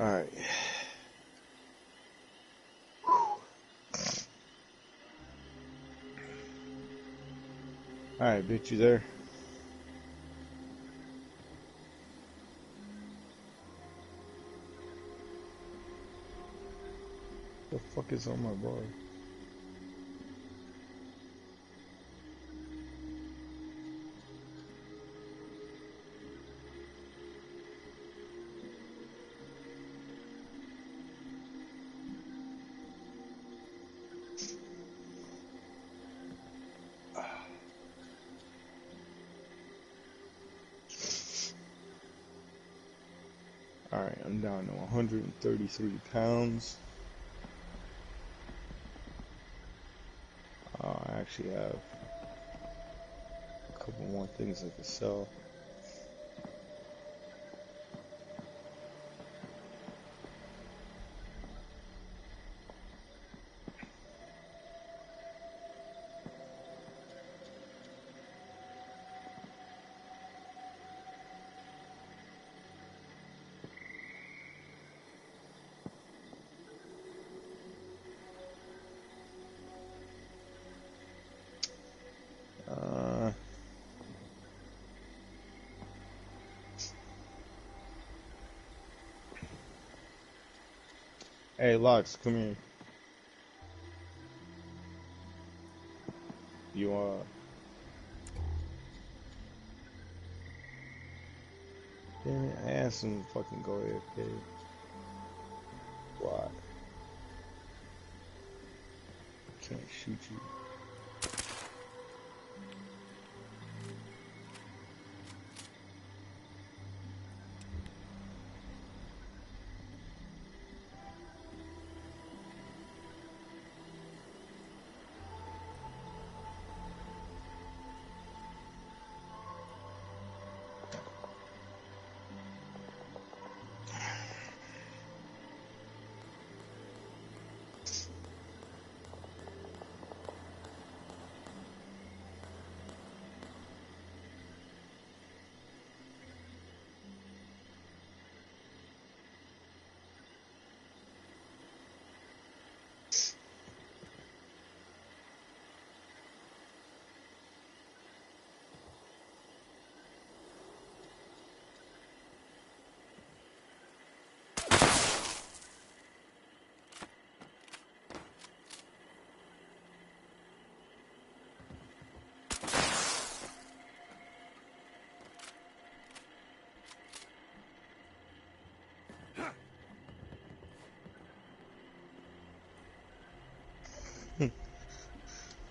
Alright. Alright, bitch, you there? The fuck is on my bar? Alright, I'm down to 133 pounds. I actually have a couple more things I could sell. Hey, Lux, come here. You, damn it, I asked him to fucking go AFK. Why? I can't shoot you.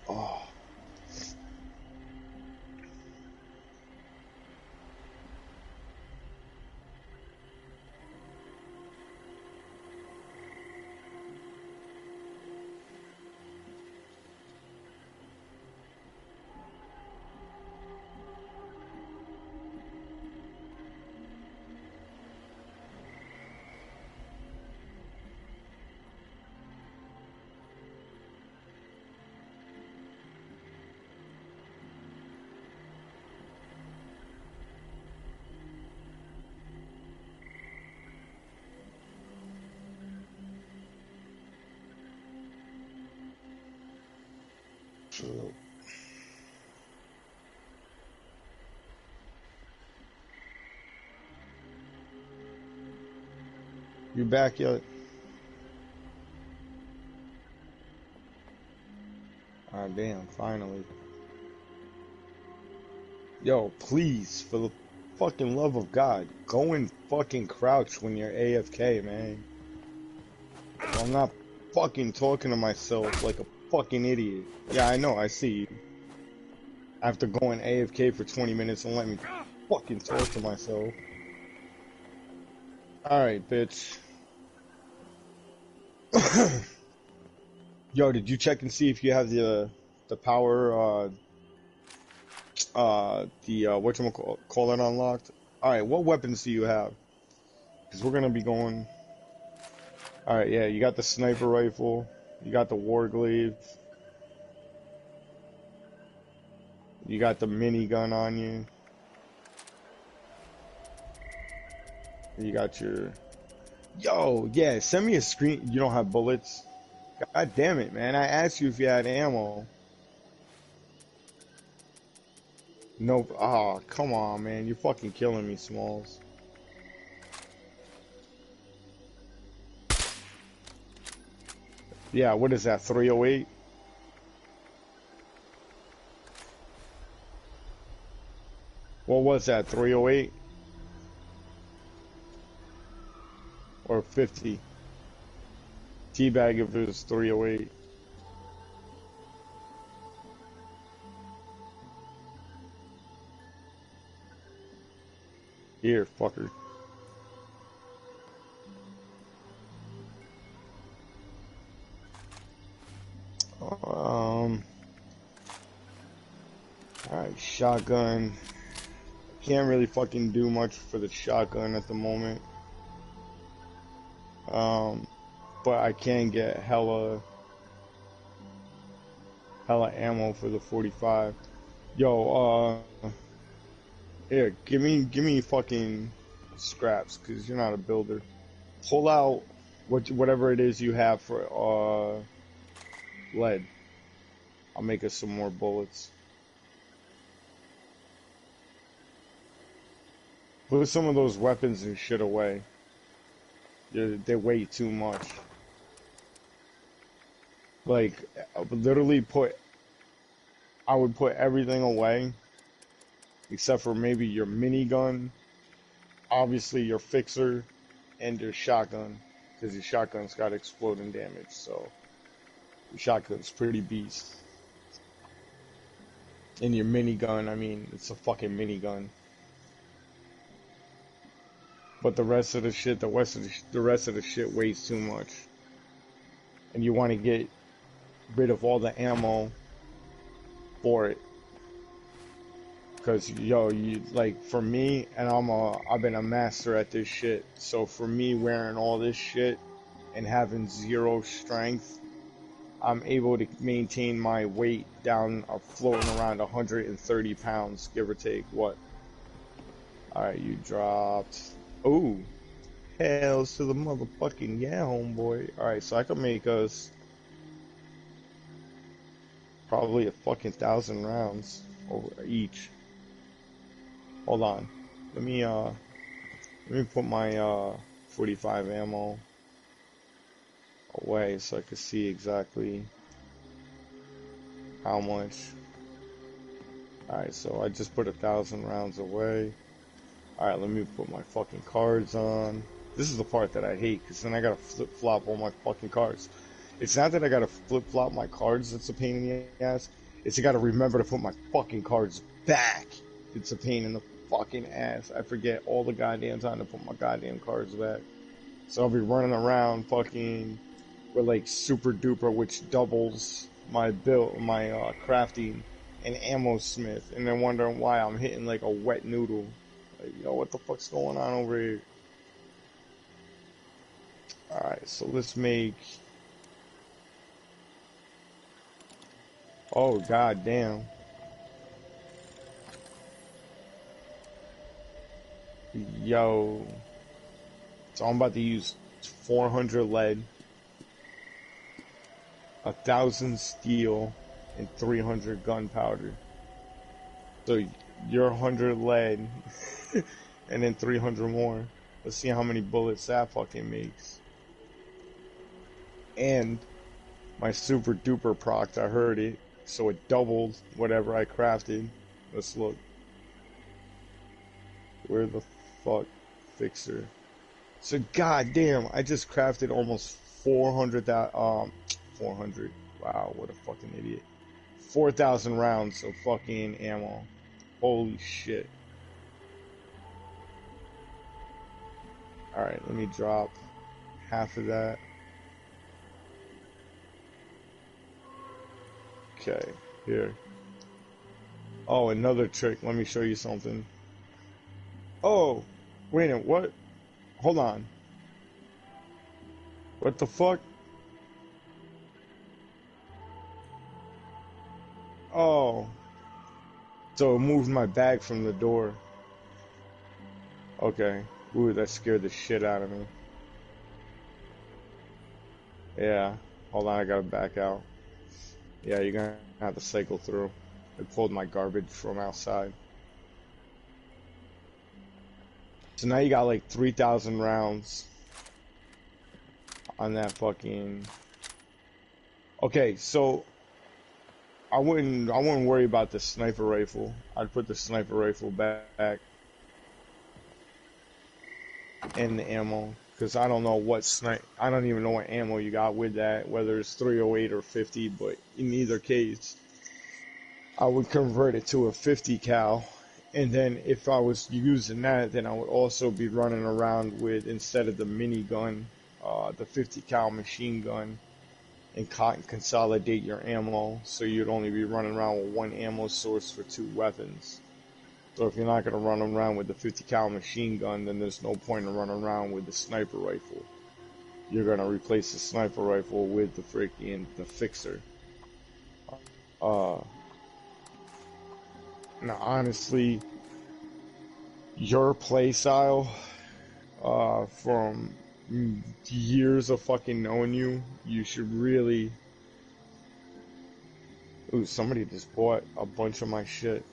Oh. You back yet? Ah, damn, finally. Yo, please, for the fucking love of God, go and fucking crouch when you're AFK, man. I'm not fucking talking to myself like a fucking idiot. Yeah, I know, I see you. After going AFK for 20 minutes and let me fucking talk to myself. Alright, bitch. Yo, did you check and see if you have the power, whatchamacallit unlocked? Alright, what weapons do you have? Because we're gonna be going... Alright, yeah, you got the sniper rifle, you got the warglaive, you got the minigun on you, you got your Yo, yeah, send me a screen. You don't have bullets? God damn it, man. I asked you if you had ammo. Nope. Ah, come on, man. You're fucking killing me, Smalls. Yeah, what is that, 308? What was that, 308? Or 50? Teabag if it was 308. Here, fucker. Alright, shotgun. Can't really fucking do much for the shotgun at the moment. But I can get hella ammo for the 45. Yo, here, give me fucking scraps, cause you're not a builder. Pull out whatever it is you have for lead. I'll make us some more bullets. Put some of those weapons and shit away. They weigh too much. Like, I would literally I would put everything away, except for maybe your minigun, obviously your fixer, and your shotgun, because your shotgun's got exploding damage, so your shotgun's pretty beast. And your minigun, I mean, it's a fucking minigun. But the rest of the shit, the rest of the shit weighs too much. And you want to get rid of all the ammo for it. Cause yo, like for me, and I've been a master at this shit. So for me wearing all this shit and having 0 strength, I'm able to maintain my weight down, floating around 130 pounds, give or take. What? Alright, you dropped. Ooh. Hells to the motherfucking yeah, homeboy. Alright, so I can make us probably a fucking 1,000 rounds over each. Hold on. Let me put my 45 ammo away so I can see exactly how much. Alright, so I just put 1,000 rounds away. Alright, let me put my fucking cards on. This is the part that I hate, because then I gotta flip-flop all my fucking cards. It's not that I gotta flip-flop my cards that's a pain in the ass. It's I gotta remember to put my fucking cards back. It's a pain in the fucking ass. I forget all the goddamn time to put my goddamn cards back. So I'll be running around fucking with like super duper, which doubles my build, my crafting and ammo smith, and then wondering why I'm hitting like a wet noodle. Like, yo, what the fuck's going on over here? Alright, so let's make... Oh, goddamn. Yo. So I'm about to use 400 lead, 1,000 steel, and 300 gunpowder. So your 100 lead, and then 300 more. Let's see how many bullets that fucking makes. And my super duper proc, I heard it, so it doubled whatever I crafted. Let's look. Where the fuck, fixer? So goddamn, I just crafted almost 400. 400. Wow, what a fucking idiot. 4,000 rounds of fucking ammo. Holy shit. Alright, let me drop half of that. Okay, here. Oh, another trick. Let me show you something. Oh, wait a minute, what? Hold on. What the fuck? Oh. So it moved my bag from the door. Okay. Ooh, that scared the shit out of me. Yeah. Hold on, I gotta back out. Yeah, you're gonna have to cycle through. I pulled my garbage from outside. So now you got like 3,000 rounds on that fucking. Okay, so I wouldn't worry about the sniper rifle. I'd put the sniper rifle back and the ammo because I don't know what I don't even know what ammo you got with that, whether it's 308 or 50. But in either case, I would convert it to a 50 cal. And then if I was using that, then I would also be running around with, instead of the minigun, the 50 cal machine gun, and consolidate your ammo, so you'd only be running around with one ammo source for two weapons. So if you're not going to run around with the 50 cal machine gun, then there's no point in running around with the sniper rifle. You're going to replace the sniper rifle with the fixer. Uh, Now, honestly, your play style, from years of fucking knowing you, you should really. Ooh, somebody just bought a bunch of my shit.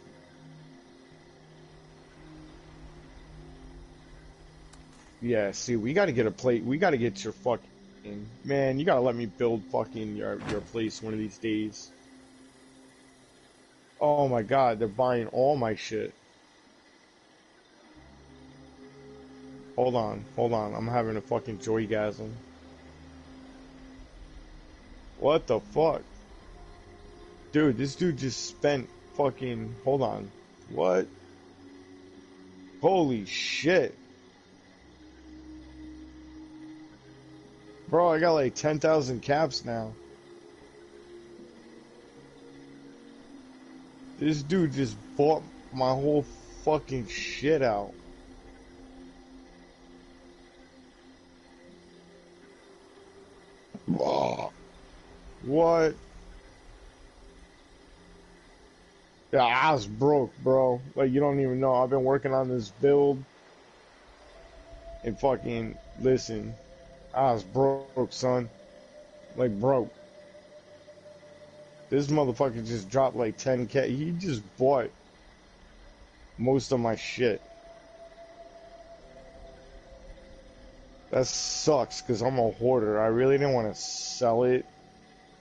Yeah, see, we gotta get a plate. We gotta get your fucking. Man, you gotta let me build fucking your place one of these days. Oh my god, they're buying all my shit. Hold on, I'm having a fucking joygasm. What the fuck? Dude, this dude just spent fucking. Hold on. What? Holy shit. Bro, I got like 10,000 caps now. This dude just bought my whole fucking shit out. What? Yeah, I was broke, bro. Like, you don't even know. I've been working on this build. And fucking, listen. I was broke, son. Like, broke. This motherfucker just dropped like 10K. He just bought most of my shit. That sucks, because I'm a hoarder. I really didn't want to sell it.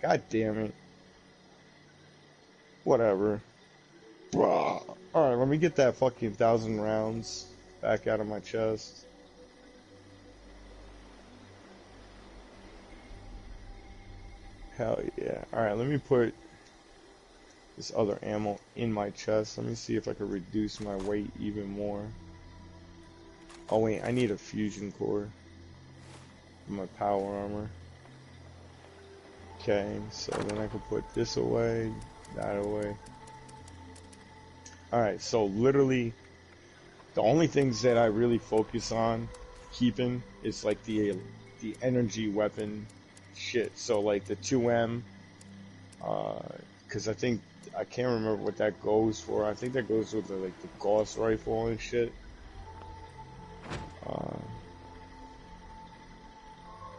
God damn it. Whatever. Alright, let me get that fucking 1,000 rounds back out of my chest. Hell yeah. Alright, let me put this other ammo in my chest. Let me see if I can reduce my weight even more. Oh wait, I need a fusion core for my power armor. Okay, so then I can put this away, that away. Alright, so literally the only things that I really focus on keeping is like the energy weapon shit. So like the 2M, because I can't remember what that goes for. I think that goes with like the Gauss rifle and shit.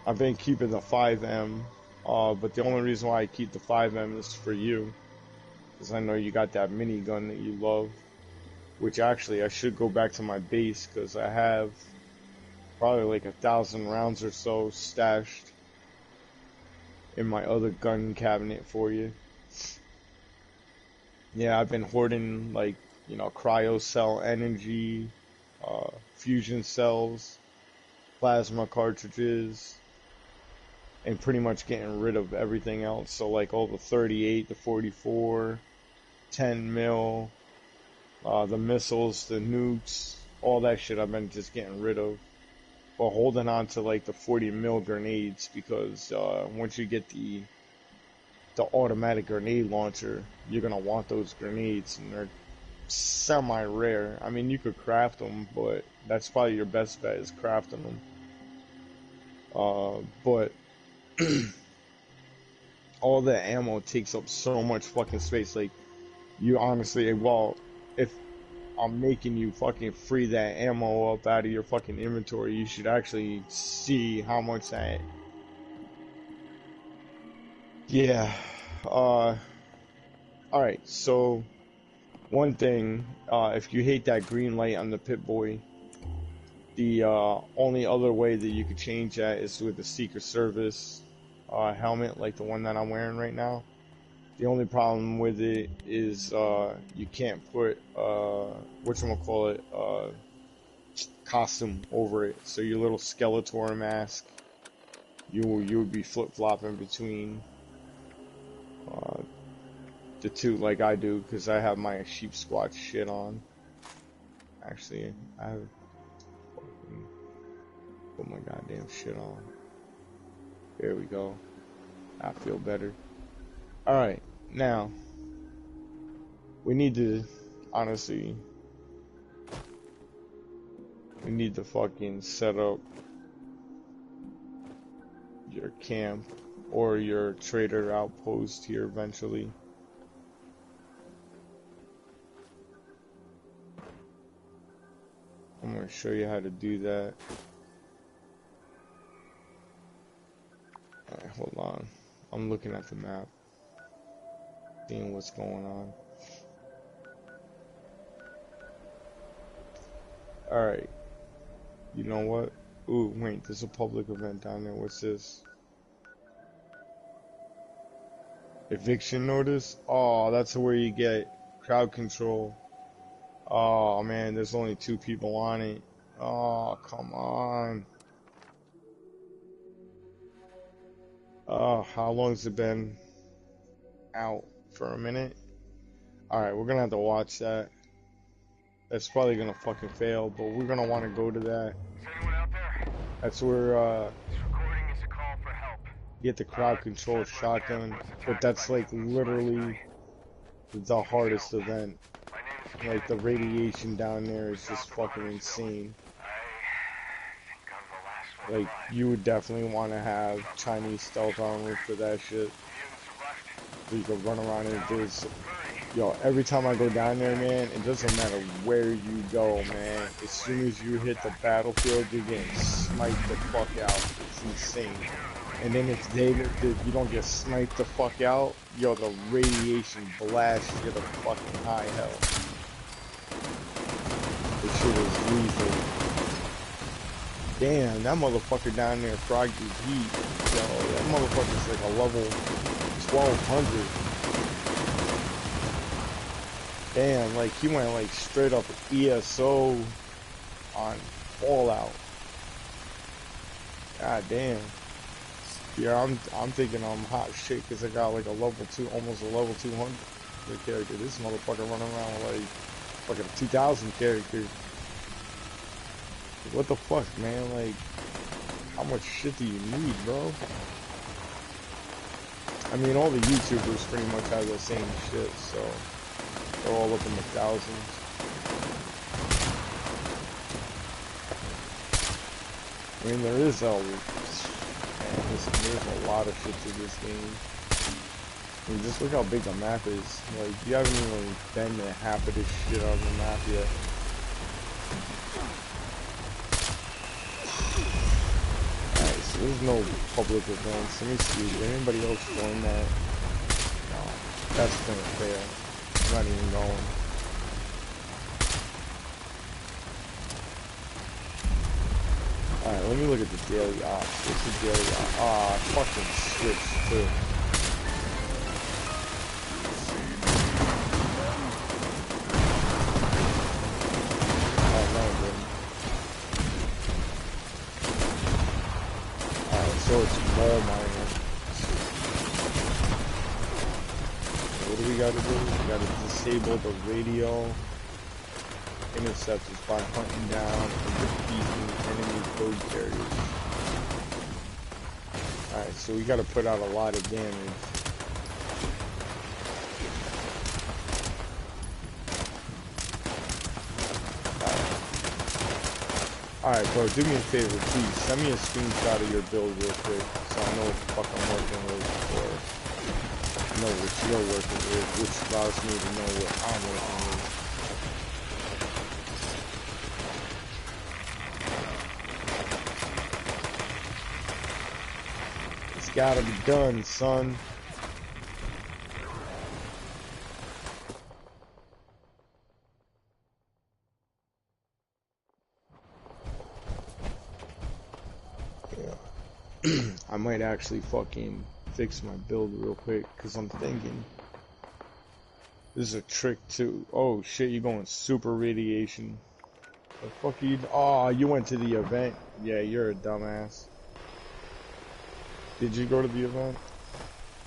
I've been keeping the 5M, but the only reason why I keep the 5M is for you, because I know you got that minigun that you love. Which actually I should go back to my base, because I have probably like 1,000 rounds or so stashed in my other gun cabinet for you. Yeah, I've been hoarding, like, you know, cryo cell energy, fusion cells, plasma cartridges, and pretty much getting rid of everything else. So like all the 38, the 44, 10 mil, the missiles, the nukes, all that shit I've been just getting rid of. But holding on to like the 40 mil grenades, because once you get the automatic grenade launcher, you're gonna want those grenades, and they're semi-rare. I mean, you could craft them, but that's probably your best bet, is crafting them. But all the ammo takes up so much fucking space. Like, you honestly, well, if I'm making you fucking free that ammo up out of your fucking inventory, you should actually see how much that Yeah. Alright, so one thing, if you hate that green light on the Pip-Boy, the only other way that you could change that is with the Secret Service helmet, like the one that I'm wearing right now. The only problem with it is you can't put whatchamacallit, costume over it. So your little Skeletor mask, you would be flip-flopping between the two like I do, because I have my sheep squat shit on. Actually, I have fucking put my goddamn shit on. There we go. I feel better. Alright, now we need to, honestly, we need to fucking set up your camp or your trader outpost here eventually. I'm going to show you how to do that. Alright, hold on. I'm looking at the map, seeing what's going on. Alright. You know what? Ooh, wait, there's a public event down there. What's this? Eviction notice? Oh, that's where you get crowd control. Oh man, there's only 2 people on it. Oh, come on. Oh, how long's it been out? For a minute? Alright, we're gonna have to watch that. That's probably gonna fucking fail, but we're gonna want to go to that. Is anyone out there? That's where, This recording is a call for help. you get the crowd control shotgun, but that's like literally the hardest event. Like the radiation down there is just fucking insane. Like you would definitely want to have Chinese stealth armor for that shit. So you can run around and there's, yo, every time I go down there, man, it doesn't matter where you go, man. As soon as you hit the battlefield, you're getting sniped the fuck out. It's insane. And then if you don't get sniped the fuck out, yo, the radiation blasts you to fucking high hell. This shit is lethal. Damn, that motherfucker down there, Froggy Heat, yo, that motherfucker's like a level 1200. Damn, like he went like straight up ESO on Fallout. God damn. Yeah, I'm thinking I'm hot shit because I got like a level 2, almost a level 200 character. This motherfucker running around with like fucking 2000 characters. What the fuck, man? Like, how much shit do you need, bro? I mean, all the YouTubers pretty much have the same shit, so they're all up in the thousands. I mean, there is there's a lot of shit to this game. I mean, just look how big the map is. Like, you haven't even been to half of this shit on the map yet. Alright, so there's no public events. Let me see, did anybody else join that? No, that's gonna fail. I'm not even going. Alright, let me look at the daily ops. What's the daily ops? Ah, fucking switch too. Oh no, it didn't. Alright, so it's mole mining. What do we gotta do? We gotta disable the radio interceptors by hunting down and defeating enemy code carriers. Alright, so we gotta put out a lot of damage. Alright, bro, do me a favor, please. Send me a screenshot of your build real quick so I know what the fuck I'm working with, or know what you're working with, which allows me to know what I'm working with. It's gotta be done, son. I might actually fucking fix my build real quick, because I'm thinking this is a trick too. Oh shit, you're going super radiation. The fuck are you? Oh, you went to the event? Yeah, you're a dumbass. Did you go to the event?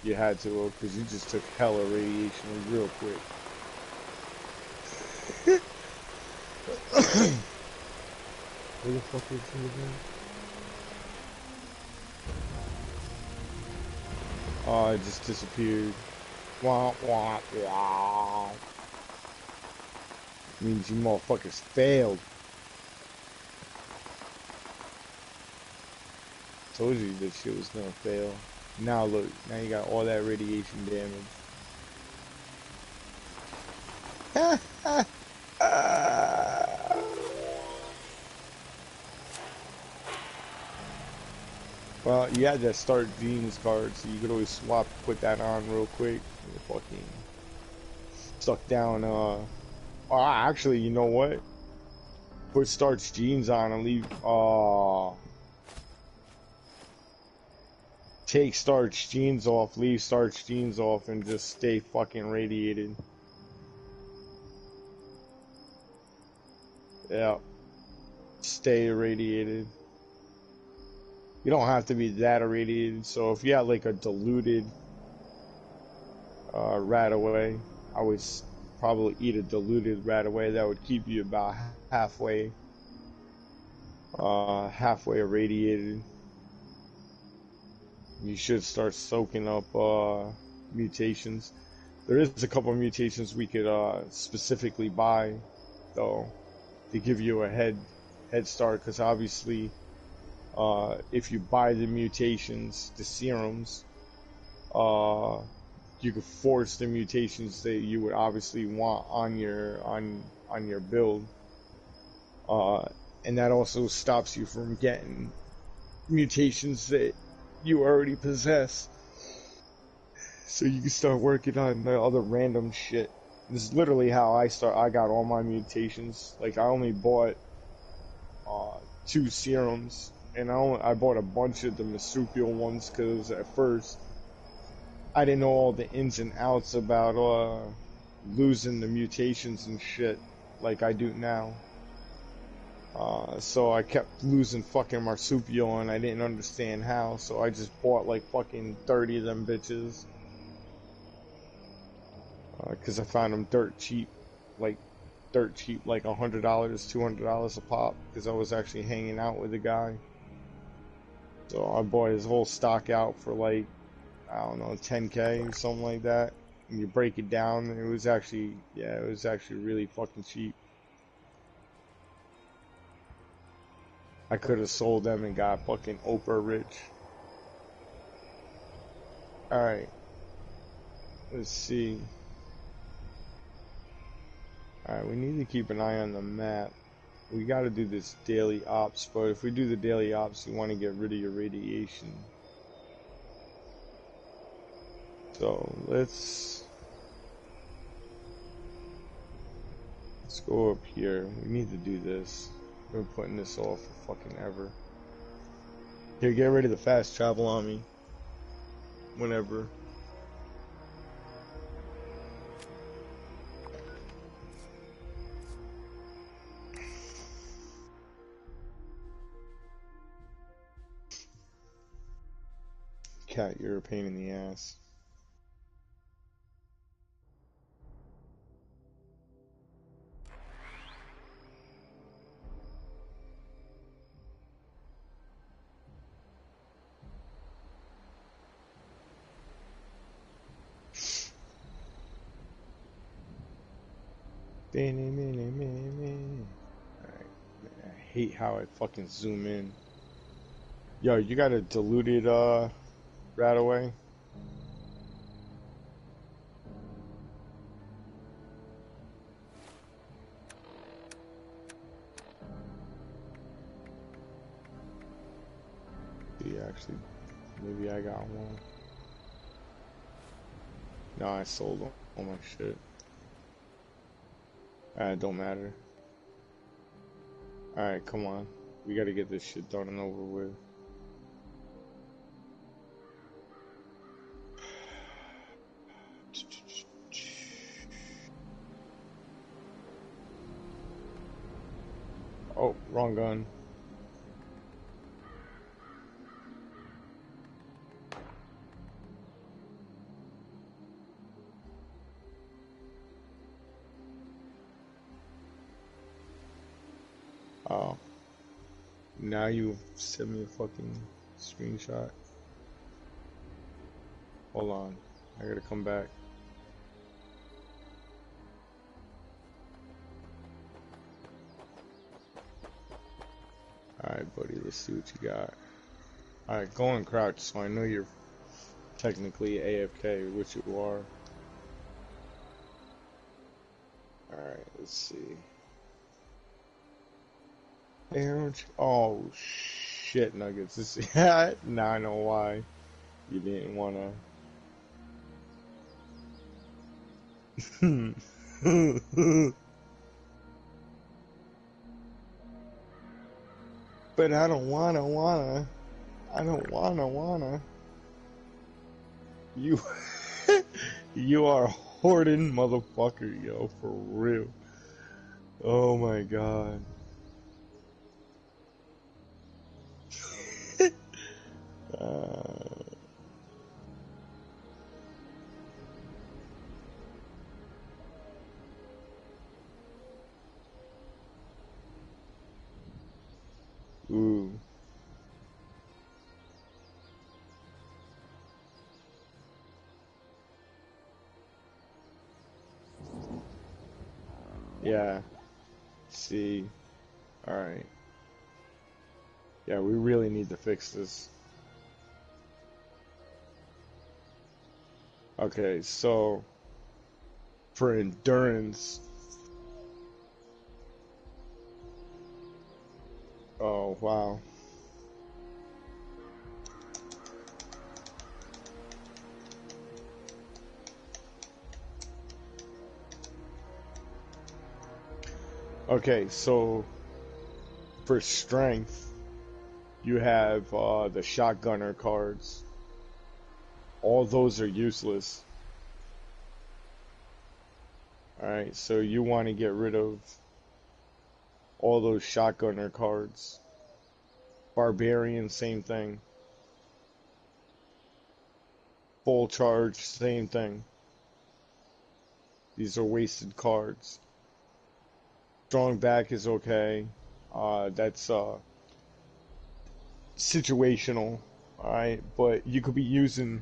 You had to, because you just took hella radiation real quick. Where the fuck is the event? Oh, it just disappeared. Wah, wah, wah. Means you motherfuckers failed. Told you this shit was gonna fail. Now look, now you got all that radiation damage. Well, you had that start jeans card, so you could always swap, put that on real quick. And fucking stuck down. Oh, actually, you know what? Put starch jeans on and leave. Take starch jeans off, leave starch jeans off, and just stay fucking radiated. Yeah, stay irradiated. You don't have to be that irradiated. So if you had like a diluted rat away, I would probably eat a diluted rat away. That would keep you about halfway irradiated. You should start soaking up mutations. There is a couple of mutations we could specifically buy, though, to give you a head start. Because obviously, if you buy the mutations, the serums, you could force the mutations that you would obviously want on your build, and that also stops you from getting mutations that you already possess. So you can start working on the other random shit. This is literally how I got all my mutations. Like I only bought 2 serums, and I bought a bunch of the marsupial ones because at first I didn't know all the ins and outs about losing the mutations and shit like I do now. So I kept losing fucking marsupial and I didn't understand how, so I just bought like fucking 30 of them bitches. Cause I found them dirt cheap, like $100, $200 a pop, cause I was actually hanging out with a guy. So I bought his whole stock out for like, I don't know, 10K or something like that. And you break it down, it was actually really fucking cheap. I could have sold them and got fucking Oprah rich. Alright. Let's see. Alright, we need to keep an eye on the map. We gotta do this daily ops, but if we do the daily ops, you want to get rid of your radiation. So, let's go up here. We need to do this. We're putting this off for fucking ever. Here, get ready to fast travel on me. Whenever. Cat, you're a pain in the ass. Alright, I hate how I fucking zoom in. Yo, you got a diluted rat away? See, actually, maybe I got one. No, I sold all my shit. It don't matter. Alright, come on. We gotta get this shit done and over with. Oh, wrong gun. Oh. Now you send me a fucking screenshot. Hold on. I gotta come back. Alright, buddy, let's see what you got. Alright, go and crouch so I know you're technically AFK, which you are. Alright, let's see. Oh shit, Nuggets. This now I know why you didn't wanna. But I don't wanna. I don't wanna. You, you are a hoarding motherfucker, yo, for real. Oh my god. Ooh. Yeah. See. Alright. Yeah, we really need to fix this. Okay, so for endurance. Oh, wow. Okay, so for strength, you have the shotgunner cards. All those are useless. Alright, so you want to get rid of all those shotgunner cards. Barbarian, same thing. Full charge, same thing. These are wasted cards. Strong back is okay. That's situational, alright? But you could be using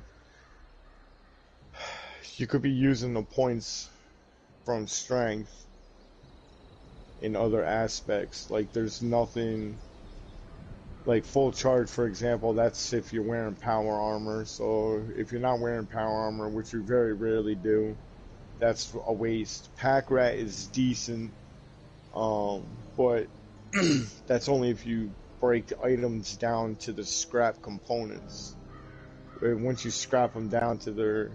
the points from strength in other aspects. Like there's nothing like full charge, for example, that's if you're wearing power armor. So if you're not wearing power armor, which you very rarely do, that's a waste. Pack rat is decent, but that's only if you break items down to the scrap components. Once you scrap them down to the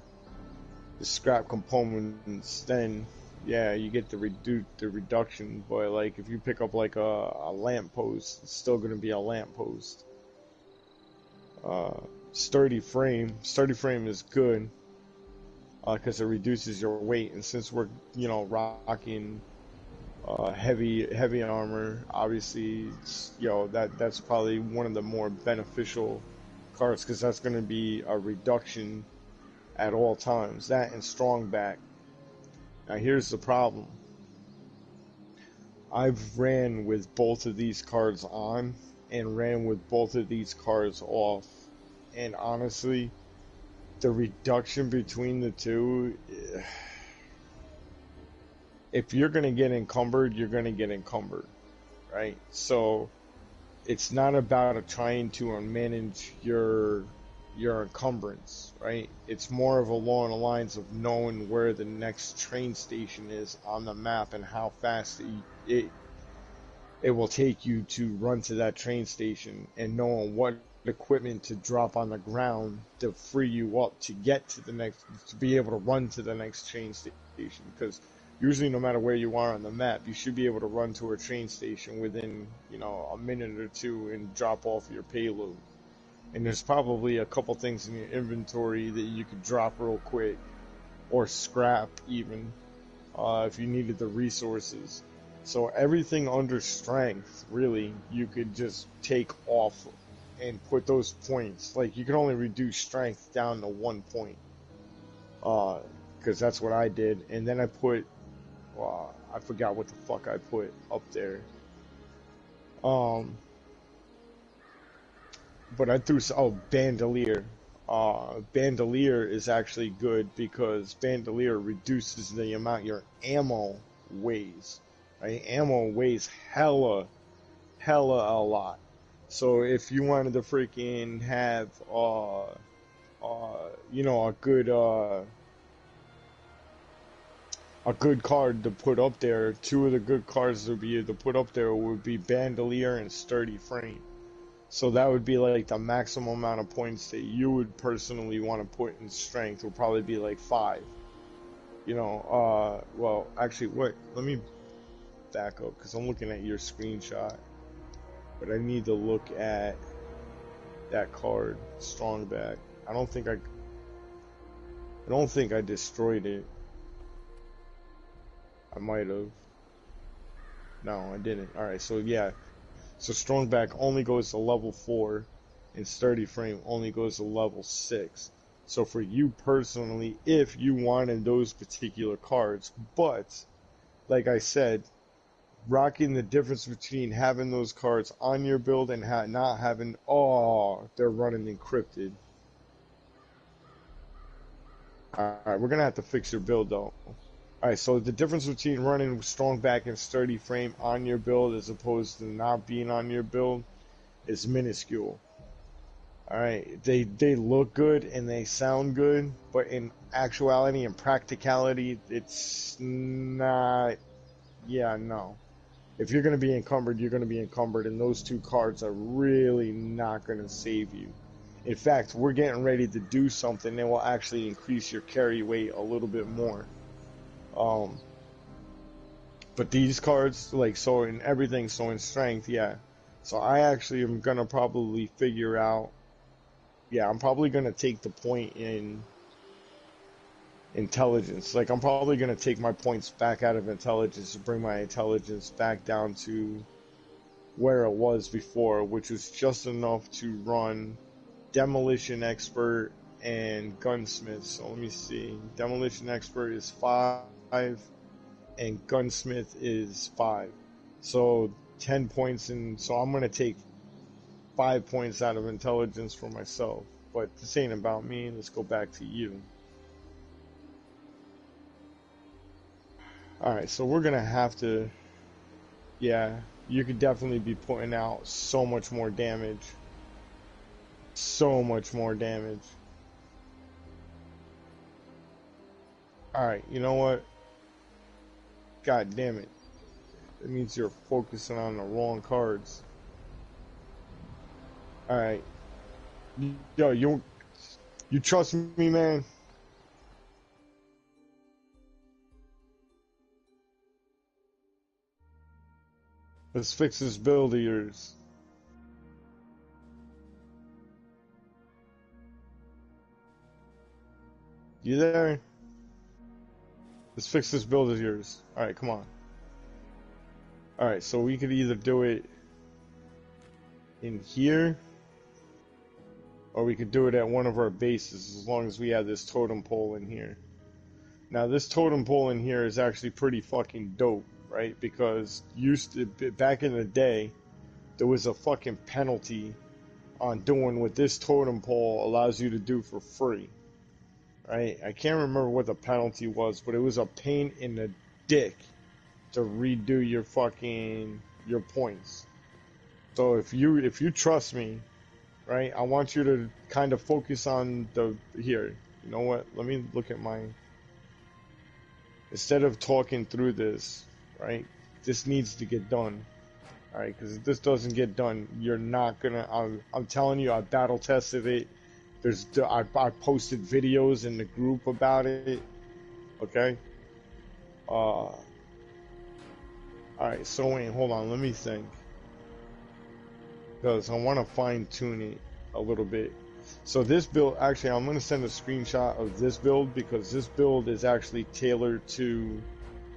scrap components, then yeah, you get the reduction. But like if you pick up like a lamppost, it's still gonna be a lamppost. Sturdy frame is good because it reduces your weight, and since we're rocking heavy armor, obviously that's probably one of the more beneficial cards because that's going to be a reduction at all times. That and strong back. Now here's the problem. I've ran with both of these cards on and ran with both of these cards off, and honestly the reduction between the two, if you're going to get encumbered, you're going to get encumbered, right? So it's not about trying to manage your encumbrance, right? It's more of along the lines of knowing where the next train station is on the map and how fast it will take you to run to that train station, and knowing what equipment to drop on the ground to free you up to get to the next, to be able to run to the next train station. Because usually no matter where you are on the map, you should be able to run to a train station within a minute or two and drop off your payload. And there's probably a couple things in your inventory that you could drop real quick or scrap even if you needed the resources. So everything under strength, really, you could just take off and put those points. Like you can only reduce strength down to 1 point. Because that's what I did. And then I put, I forgot what the fuck I put up there. But I threw, Bandolier. Bandolier is actually good because Bandolier reduces the amount your ammo weighs. Right? Ammo weighs hella a lot. So if you wanted to freaking have, you know, a good card to put up there, two of the good cards to be to put up there would be Bandolier and Sturdy Frame. So that would be like the maximum amount of points that you would personally want to put in strength would probably be like 5. You know, well, actually, wait, let me back up because I'm looking at your screenshot. But I need to look at that card, Strongback. I don't think I destroyed it. I might have. No, I didn't. Alright, so yeah. So Strongback only goes to level 4, and Sturdy Frame only goes to level 6. So for you personally, if you wanted those particular cards, but, like I said, rocking the difference between having those cards on your build and not having, they're running encrypted. Alright, we're gonna have to fix your build though. Alright, so the difference between running Strongback and Sturdy Frame on your build as opposed to not being on your build is minuscule. Alright, they look good and they sound good, but in actuality and practicality, it's not, no. If you're going to be encumbered, you're going to be encumbered, and those two cards are really not going to save you. In fact, we're getting ready to do something that will actually increase your carry weight a little bit more. But these cards, like, so in everything, so in strength, yeah. So I actually am going to probably figure out, I'm probably going to take the point in intelligence. Like, I'm probably going to take my points back out of intelligence to bring my intelligence back down to where it was before, which was just enough to run Demolition Expert and Gunsmith. So let me see. Demolition Expert is 5. And Gunsmith is 5. So 10 points, and so I'm going to take 5 points out of intelligence for myself. But this ain't about me. Let's go back to you. Alright, so we're going to have to, you could definitely be putting out so much more damage. So much more damage. Alright, you know what? God damn it. That means you're focusing on the wrong cards. Alright. Yo, you trust me, man? Let's fix this build of yours. You there? Let's fix this build of yours. Alright, come on. Alright, so we could either do it in here, or we could do it at one of our bases, as long as we have this totem pole in here. Now, this totem pole in here is actually pretty fucking dope, right? Because back in the day, there was a fucking penalty on doing what this totem pole allows you to do for free. Right? I can't remember what the penalty was, but it was a pain in the dick to redo your points. So if you trust me, right, I want you to kind of focus on here. You know what? Let me look at instead of talking through this, right? This needs to get done. Alright, because if this doesn't get done, you're not gonna, I'm telling you, I battle tested it. I posted videos in the group about it. Okay. Alright, so wait, hold on, let me think. Because I want to fine tune it a little bit. So this build, actually, I'm going to send a screenshot of this build because this build is actually tailored to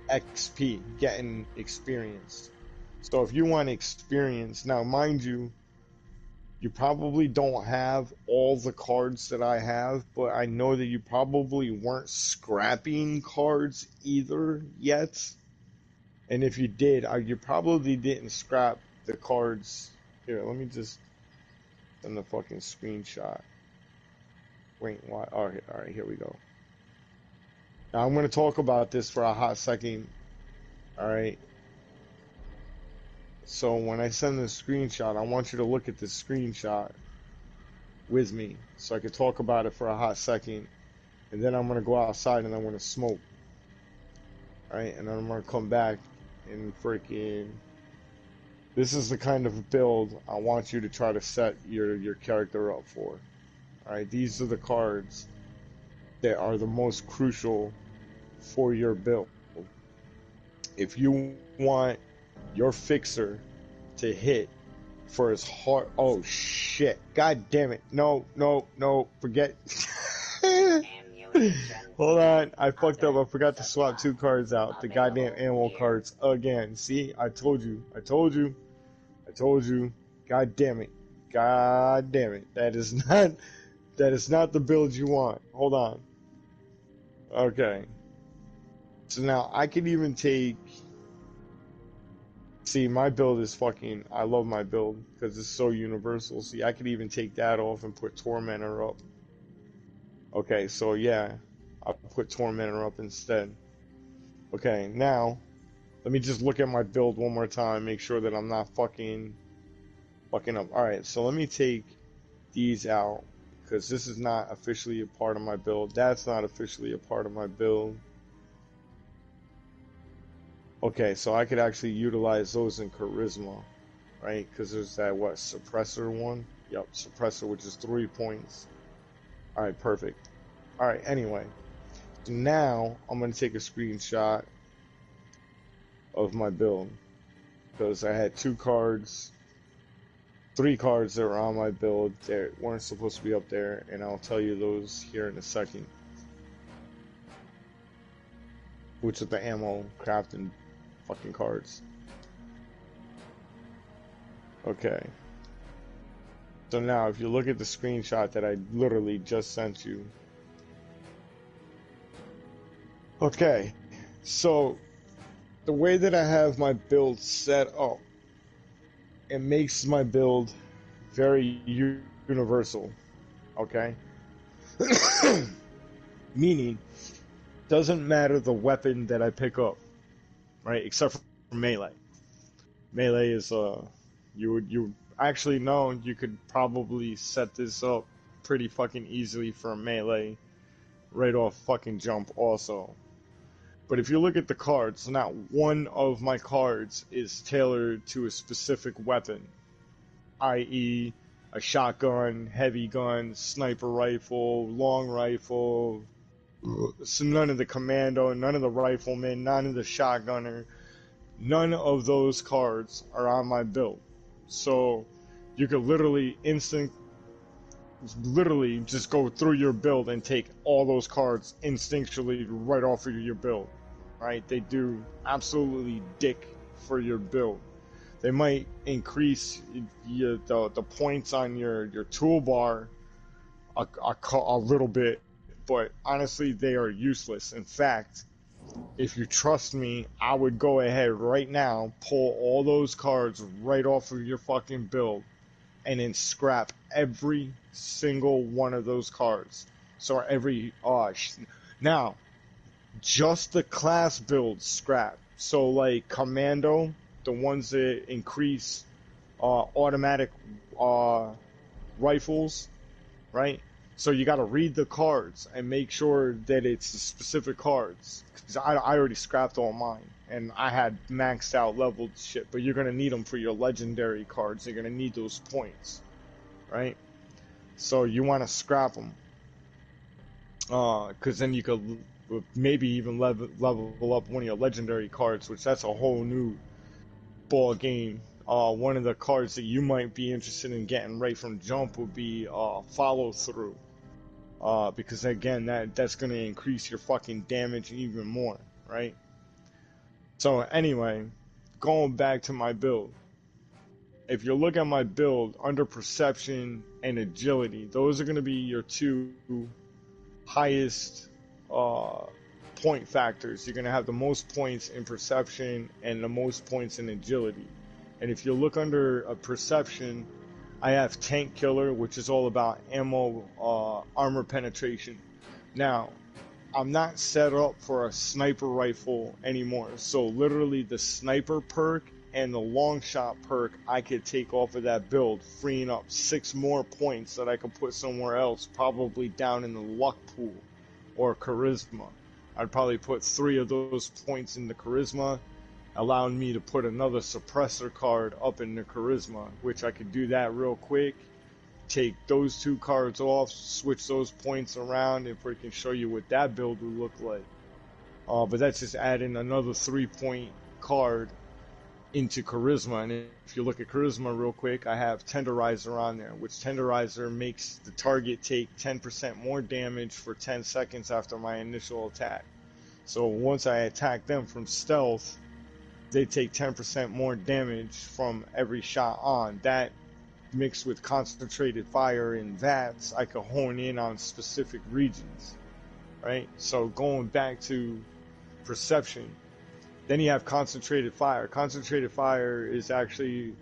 XP, getting experience. So if you want experience, now mind you, you probably don't have all the cards that I have, but I know that you probably weren't scrapping cards either yet. And if you did, you probably didn't scrap the cards. Here, let me just send the fucking screenshot. Wait, what? All right, here we go. Now I'm going to talk about this for a hot second. All right. So when I send the screenshot, I want you to look at this screenshot with me so I can talk about it for a hot second. And then I'm going to go outside and I'm going to smoke. All right. And then I'm going to come back and freaking. This is the kind of build I want you to try to set your character up for. All right. These are the cards that are the most crucial for your build. If you want your fixer to hit for his heart. Oh shit. God damn it. No, forget. Hold on. I fucked up. I forgot to swap 2 cards out. The goddamn animal cards again. See? I told you. God damn it. That is not the build you want. Hold on. Okay. So now I can even take. See, my build is fucking. I love my build because it's so universal. See, I could even take that off and put Tormentor up. Okay, so yeah, I'll put Tormentor up instead. Okay, now let me just look at my build one more time, make sure that I'm not fucking up. Alright, so let me take these out because this is not officially a part of my build. That's not officially a part of my build. Okay, so I could actually utilize those in Charisma, right? Because there's that, what, Suppressor one? Yep, Suppressor, which is 3 points. Alright, perfect. Alright, anyway. So now, I'm going to take a screenshot of my build. Because I had 2 cards, 3 cards that were on my build that weren't supposed to be up there, and I'll tell you those here in a second. Which are the ammo crafting fucking cards. Okay. So now, if you look at the screenshot that I literally just sent you. Okay. So, the way that I have my build set up, it makes my build very universal. Okay? Meaning, doesn't matter the weapon that I pick up. Right, except for melee. Melee is you actually know you could probably set this up pretty fucking easily for a melee right off fucking jump also. But if you look at the cards, not one of my cards is tailored to a specific weapon, i.e. a shotgun, heavy gun, sniper rifle, long rifle. So none of the commando, none of the riflemen, none of the shotgunner, none of those cards are on my build. So you could literally just go through your build and take all those cards instinctually right off of your build. Right? They do absolutely dick for your build. They might increase the points on your toolbar a little bit, but honestly, they are useless. In fact, if you trust me, I would go ahead right now, pull all those cards right off of your fucking build, and then scrap every single one of those cards. So now, just the class build scrap. So like Commando, the ones that increase automatic rifles, right? So you got to read the cards and make sure that it's the specific cards. Because I already scrapped all mine, and I had maxed out leveled shit. But you're gonna need them for your legendary cards. You're gonna need those points, right? So you want to scrap them, because then you could maybe even level up one of your legendary cards, which that's a whole new ball game. One of the cards that you might be interested in getting right from jump would be follow through. Because again, that's going to increase your fucking damage even more, right? So anyway, going back to my build. If you look at my build under perception and agility, those are going to be your two highest uh, point factors. You're going to have the most points in perception and the most points in agility. And if you look under a perception, I have tank killer, which is all about ammo, armor penetration. Now, I'm not set up for a sniper rifle anymore. So literally the sniper perk and the long shot perk I could take off of that build, freeing up 6 more points that I could put somewhere else, probably down in the luck pool or charisma. I'd probably put 3 of those points in the charisma, allowing me to put another suppressor card up in the charisma, which I could do that real quick. Take those 2 cards off, switch those points around, and freaking show you what that build would look like. But that's just adding another 3-point card into charisma. And if you look at charisma real quick, I have tenderizer on there, which tenderizer makes the target take 10% more damage for 10 seconds after my initial attack. So once I attack them from stealth, they take 10% more damage from every shot on. That mixed with concentrated fire and VATS, I could hone in on specific regions, right? So going back to perception, then you have concentrated fire. Concentrated fire is actually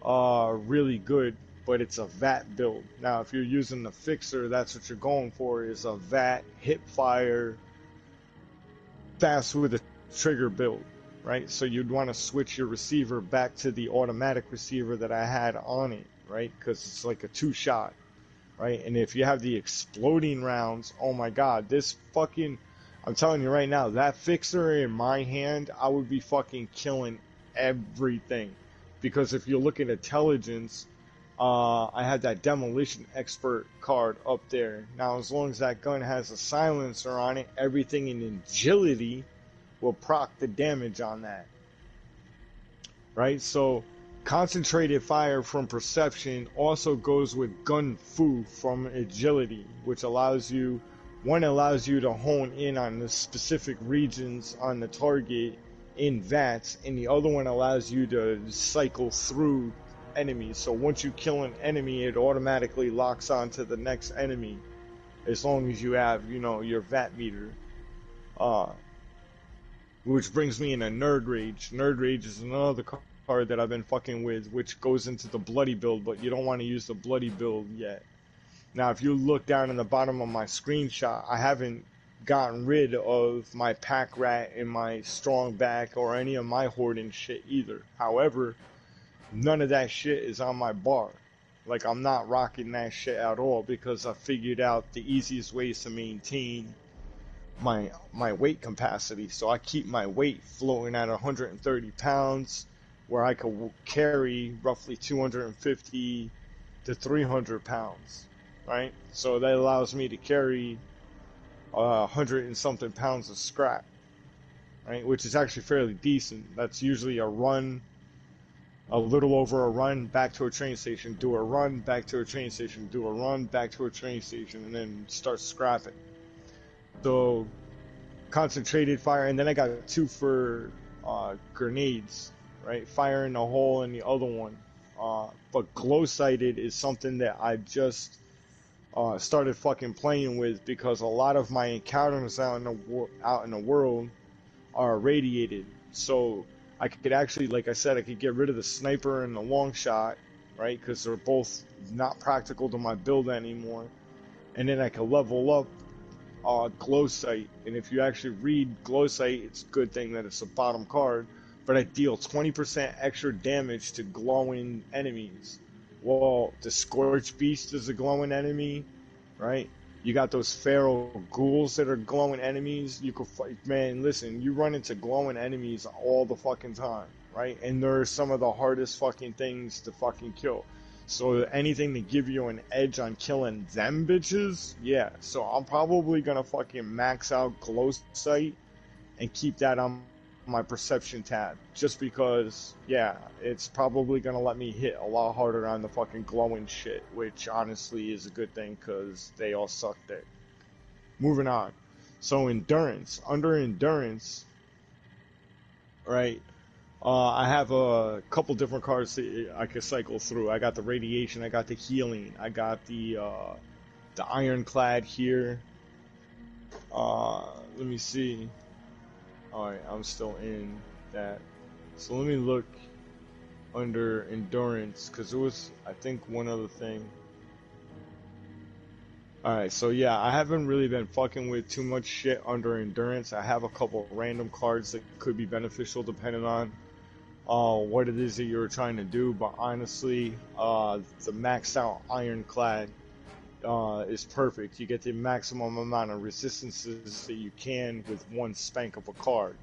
really good, but it's a VAT build. Now, if you're using the fixer, that's what you're going for, is a VAT hip fire fast with a trigger build, right? So you'd want to switch your receiver back to the automatic receiver that I had on it, right? Because it's like a 2-shot, right? And if you have the exploding rounds, oh my god, this fucking, I'm telling you right now, that fixer in my hand, I would be fucking killing everything. Because if you look at intelligence, I had that demolition expert card up there. Now, as long as that gun has a silencer on it, everything in agility will proc the damage on that, right? So concentrated fire from perception also goes with gun fu from agility, which allows you, one allows you to hone in on the specific regions on the target in VATS, and the other one allows you to cycle through enemies. So once you kill an enemy, it automatically locks onto the next enemy as long as you have, you know, your VAT meter. Which brings me into Nerd Rage. Nerd Rage is another card that I've been fucking with, which goes into the bloody build, but you don't want to use the bloody build yet. Now, if you look down in the bottom of my screenshot, I haven't gotten rid of my pack rat and my strong back or any of my hoarding shit either. However, none of that shit is on my bar. Like, I'm not rocking that shit at all because I figured out the easiest ways to maintain my weight capacity. So I keep my weight floating at 130 pounds, where I could carry roughly 250 to 300 pounds, right? So that allows me to carry 100 and something pounds of scrap, right? Which is actually fairly decent. That's usually a run, a little over a run back to a train station, do a run back to a train station, do a run back to a train station, and then start scrapping. So concentrated fire, and then I got 2 for grenades, right? Fire in the hole in the other one. But glow sighted is something that I just started fucking playing with because a lot of my encounters out in the world are irradiated. So I could actually, like I said, I could get rid of the sniper and the long shot, right? Because they're both not practical to my build anymore. And then I could level up glow sight. And if you actually read glow sight, it's a good thing that it's a bottom card. But I deal 20% extra damage to glowing enemies. Well, the Scorch Beast is a glowing enemy, right? You got those feral ghouls that are glowing enemies. You could fight, man, listen, you run into glowing enemies all the fucking time, right? And they're some of the hardest fucking things to fucking kill. So anything to give you an edge on killing them bitches, yeah. So I'm probably gonna fucking max out glow sight and keep that on my perception tab, just because, yeah, it's probably gonna let me hit a lot harder on the fucking glowing shit, which honestly is a good thing because they all suck dick. Moving on. So endurance. Under endurance, right? I have a couple different cards that I could cycle through. I got the radiation, I got the healing, I got the ironclad here. Let me see. All right, I'm still in that. So let me look under endurance because there was, I think, one other thing. All right, so yeah, I haven't really been fucking with too much shit under endurance. I have a couple random cards that could be beneficial depending on what it is that you're trying to do. But honestly, the maxed out ironclad is perfect. You get the maximum amount of resistances that you can with one spank of a card,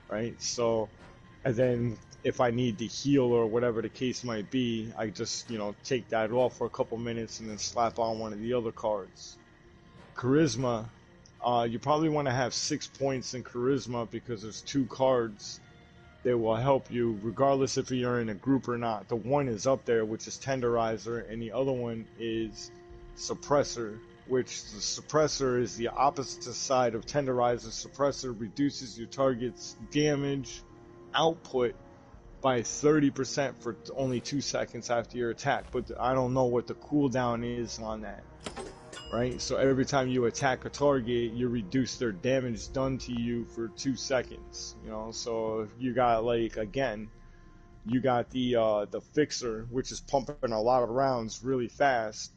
right? So, and then if I need to heal or whatever the case might be, I just, take that off for a couple minutes and then slap on one of the other cards. Charisma, you probably want to have 6 points in charisma because there's two cards that will help you regardless if you're in a group or not. The one is up there, which is tenderizer, and the other one is suppressor, which the suppressor is the opposite side of tenderizer. Suppressor reduces your target's damage output by 30% for only 2 seconds after your attack, but I don't know what the cooldown is on that, right? So every time you attack a target, you reduce their damage done to you for 2 seconds, so if you got, like, again, you got the fixer, which is pumping a lot of rounds really fast,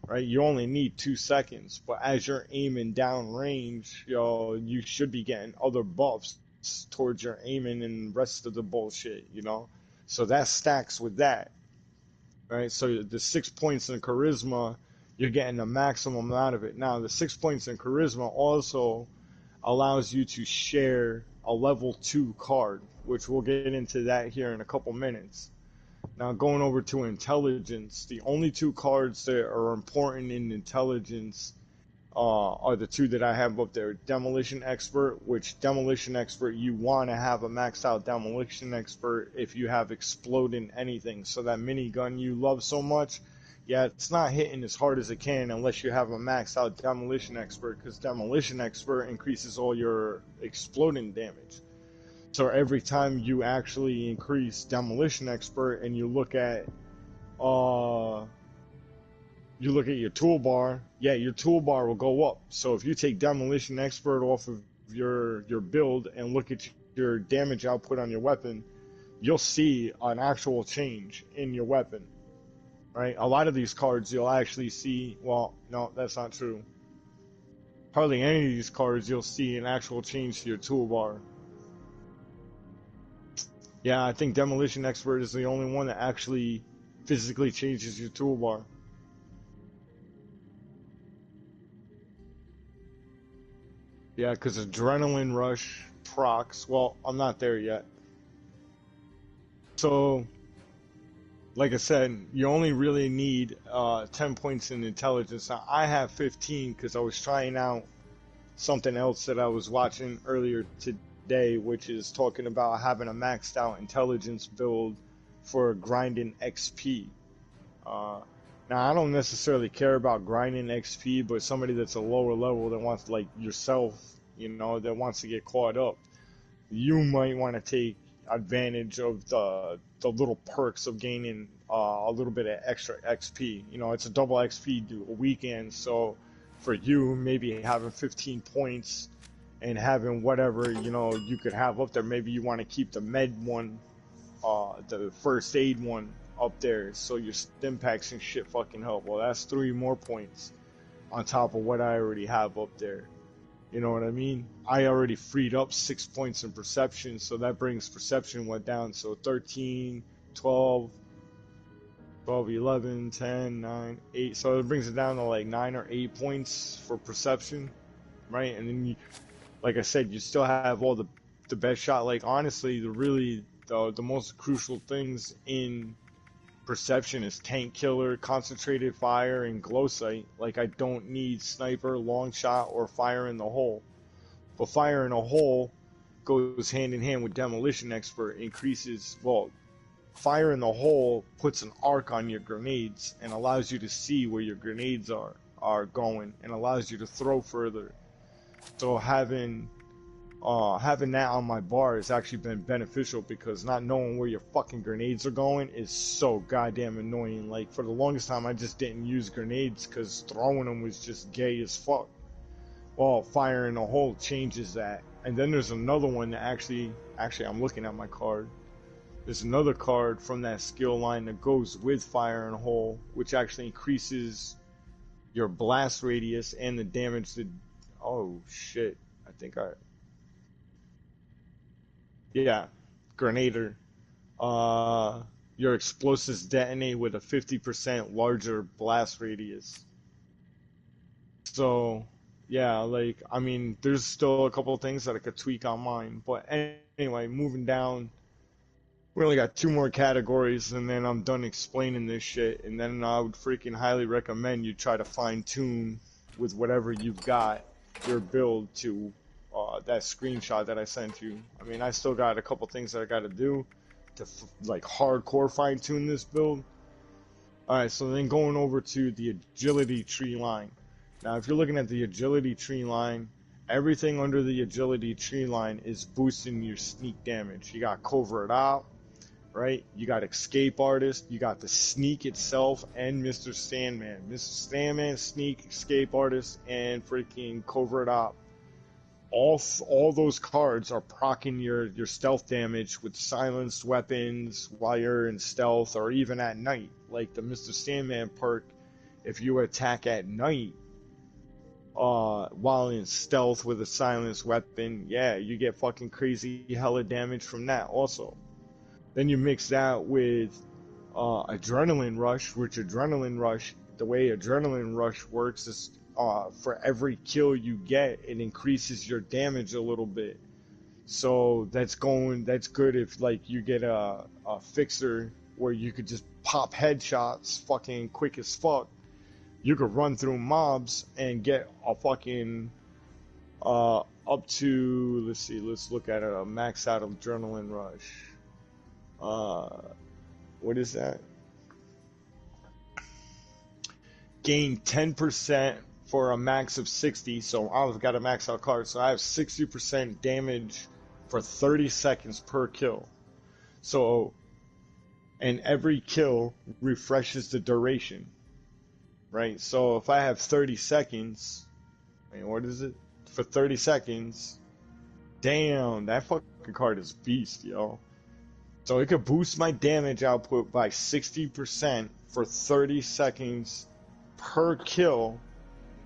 right? You only need 2 seconds, but as you're aiming down range, you should be getting other buffs towards your aiming and rest of the bullshit. So that stacks with that, right? So the 6 points in charisma, you're getting the maximum out of it. Now, the 6 points in charisma also allows you to share a level 2 card, which we'll get into that here in a couple minutes. Now, going over to intelligence, the only two cards that are important in intelligence are the two that I have up there. Demolition Expert, which Demolition Expert, you want to have a maxed out Demolition Expert if you have exploding anything. So that minigun you love so much, yeah, it's not hitting as hard as it can unless you have a maxed out Demolition Expert, because Demolition Expert increases all your exploding damage. So every time you actually increase Demolition Expert and you look at your toolbar, yeah, your toolbar will go up. So if you take Demolition Expert off of your build and look at your damage output on your weapon, you'll see an actual change in your weapon, right? A lot of these cards you'll actually see, well, no, that's not true. Hardly any of these cards you'll see an actual change to your toolbar. Yeah, I think Demolition Expert is the only one that actually physically changes your toolbar. Yeah, because Adrenaline Rush procs. Well, I'm not there yet. So, like I said, you only really need 10 points in intelligence. Now, I have 15 because I was trying out something else that I was watching earlier today, which is talking about having a maxed out intelligence build for grinding XP. Now, I don't necessarily care about grinding XP, but somebody that's a lower level that wants, like yourself, that wants to get caught up, you might want to take advantage of the little perks of gaining a little bit of extra XP. It's a double XP weekend, so for you, maybe having 15 points and having whatever, you could have up there, maybe you want to keep the med one, the first aid one up there, so your stim packs and shit fucking help. Well, that's 3 more points on top of what I already have up there. You know what I mean? I already freed up 6 points in perception, so that brings perception went down. So 13, 12, 11, 10, 9, 8. So it brings it down to like 9 or 8 points for perception, right? And then, like I said, you still have all the best shot. Like, honestly, the most crucial things in perception is tank killer, concentrated fire, and glow sight. Like, I don't need sniper, long shot, or fire in the hole. But fire in a hole goes hand in hand with demolition expert. Fire in the hole puts an arc on your grenades and allows you to see where your grenades are going and allows you to throw further. So having having that on my bar has actually been beneficial because not knowing where your fucking grenades are going is so goddamn annoying. Like, for the longest time, I just didn't use grenades because throwing them was just gay as fuck. Well, fire in a hole changes that. And then there's another one that actually, I'm looking at my card. There's another card from that skill line that goes with fire in a hole, which actually increases your blast radius and the damage that. Oh shit! I think yeah, Grenader. Your explosives detonate with a 50% larger blast radius. So, yeah, like, I mean, there's still a couple of things that I could tweak on mine. But anyway, moving down, we only got two more categories, and then I'm done explaining this shit. And then I would freaking highly recommend you try to fine tune with whatever you've got your build to that screenshot that I sent you. I mean, I still got a couple things that I got to do to like hardcore fine tune this build. Alright, so then going over to the agility tree line. Now, if you're looking at the agility tree line, everything under the agility tree line is boosting your sneak damage. You got covert op, right? You got escape artist, you got the sneak itself, and Mr. Sandman. Mr. Sandman, sneak, escape artist, and freaking covert op. All those cards are proccing your stealth damage with silenced weapons while you're in stealth or even at night. Like the Mr. Sandman perk, if you attack at night while in stealth with a silenced weapon, yeah, you get fucking crazy hella damage from that also. Then you mix that with Adrenaline Rush, which Adrenaline Rush, the way Adrenaline Rush works is for every kill you get, it increases your damage a little bit. So that's good if like you get a fixer where you could just pop headshots fucking quick as fuck. You could run through mobs and get a fucking up to, let's look at it, a max out Adrenaline Rush. What is that? Gain 10% for a max of 60, so I've got a max out card, so I have 60% damage for 30 seconds per kill. So, and every kill refreshes the duration, right? So if I have 30 seconds, I mean, what is it? For 30 seconds, damn, that fucking card is beast, yo. So it could boost my damage output by 60% for 30 seconds per kill.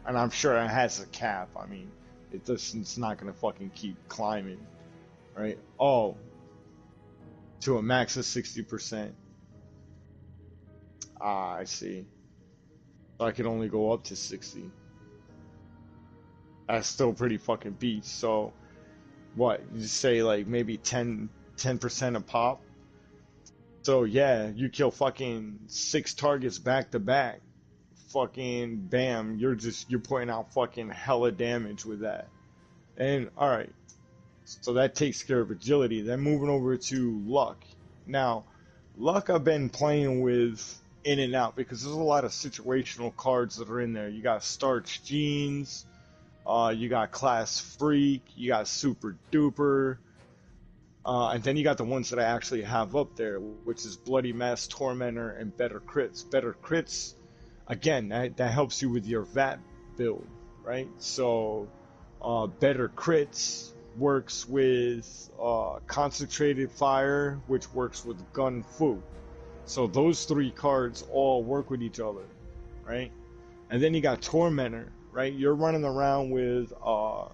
And I'm sure it has a cap. I mean, it's not gonna fucking keep climbing, right? Oh, to a max of 60%. Ah, I see. So I can only go up to 60. That's still pretty fucking beast. So, what? You say like maybe 10% a pop? So yeah, you kill fucking 6 targets back to back. Fucking bam, you're putting out fucking hella damage with that. And alright, so that takes care of agility. Then moving over to luck. Now, luck I've been playing with in and out because there's a lot of situational cards that are in there. You got starch jeans, you got class freak, you got super duper, and then you got the ones that I actually have up there, which is bloody mess, tormentor, and better crits. Better crits, again, that helps you with your VAT build, right? So, better crits works with concentrated fire, which works with gun fu. So those 3 cards all work with each other, right? And then you got tormentor, right? You're running around with a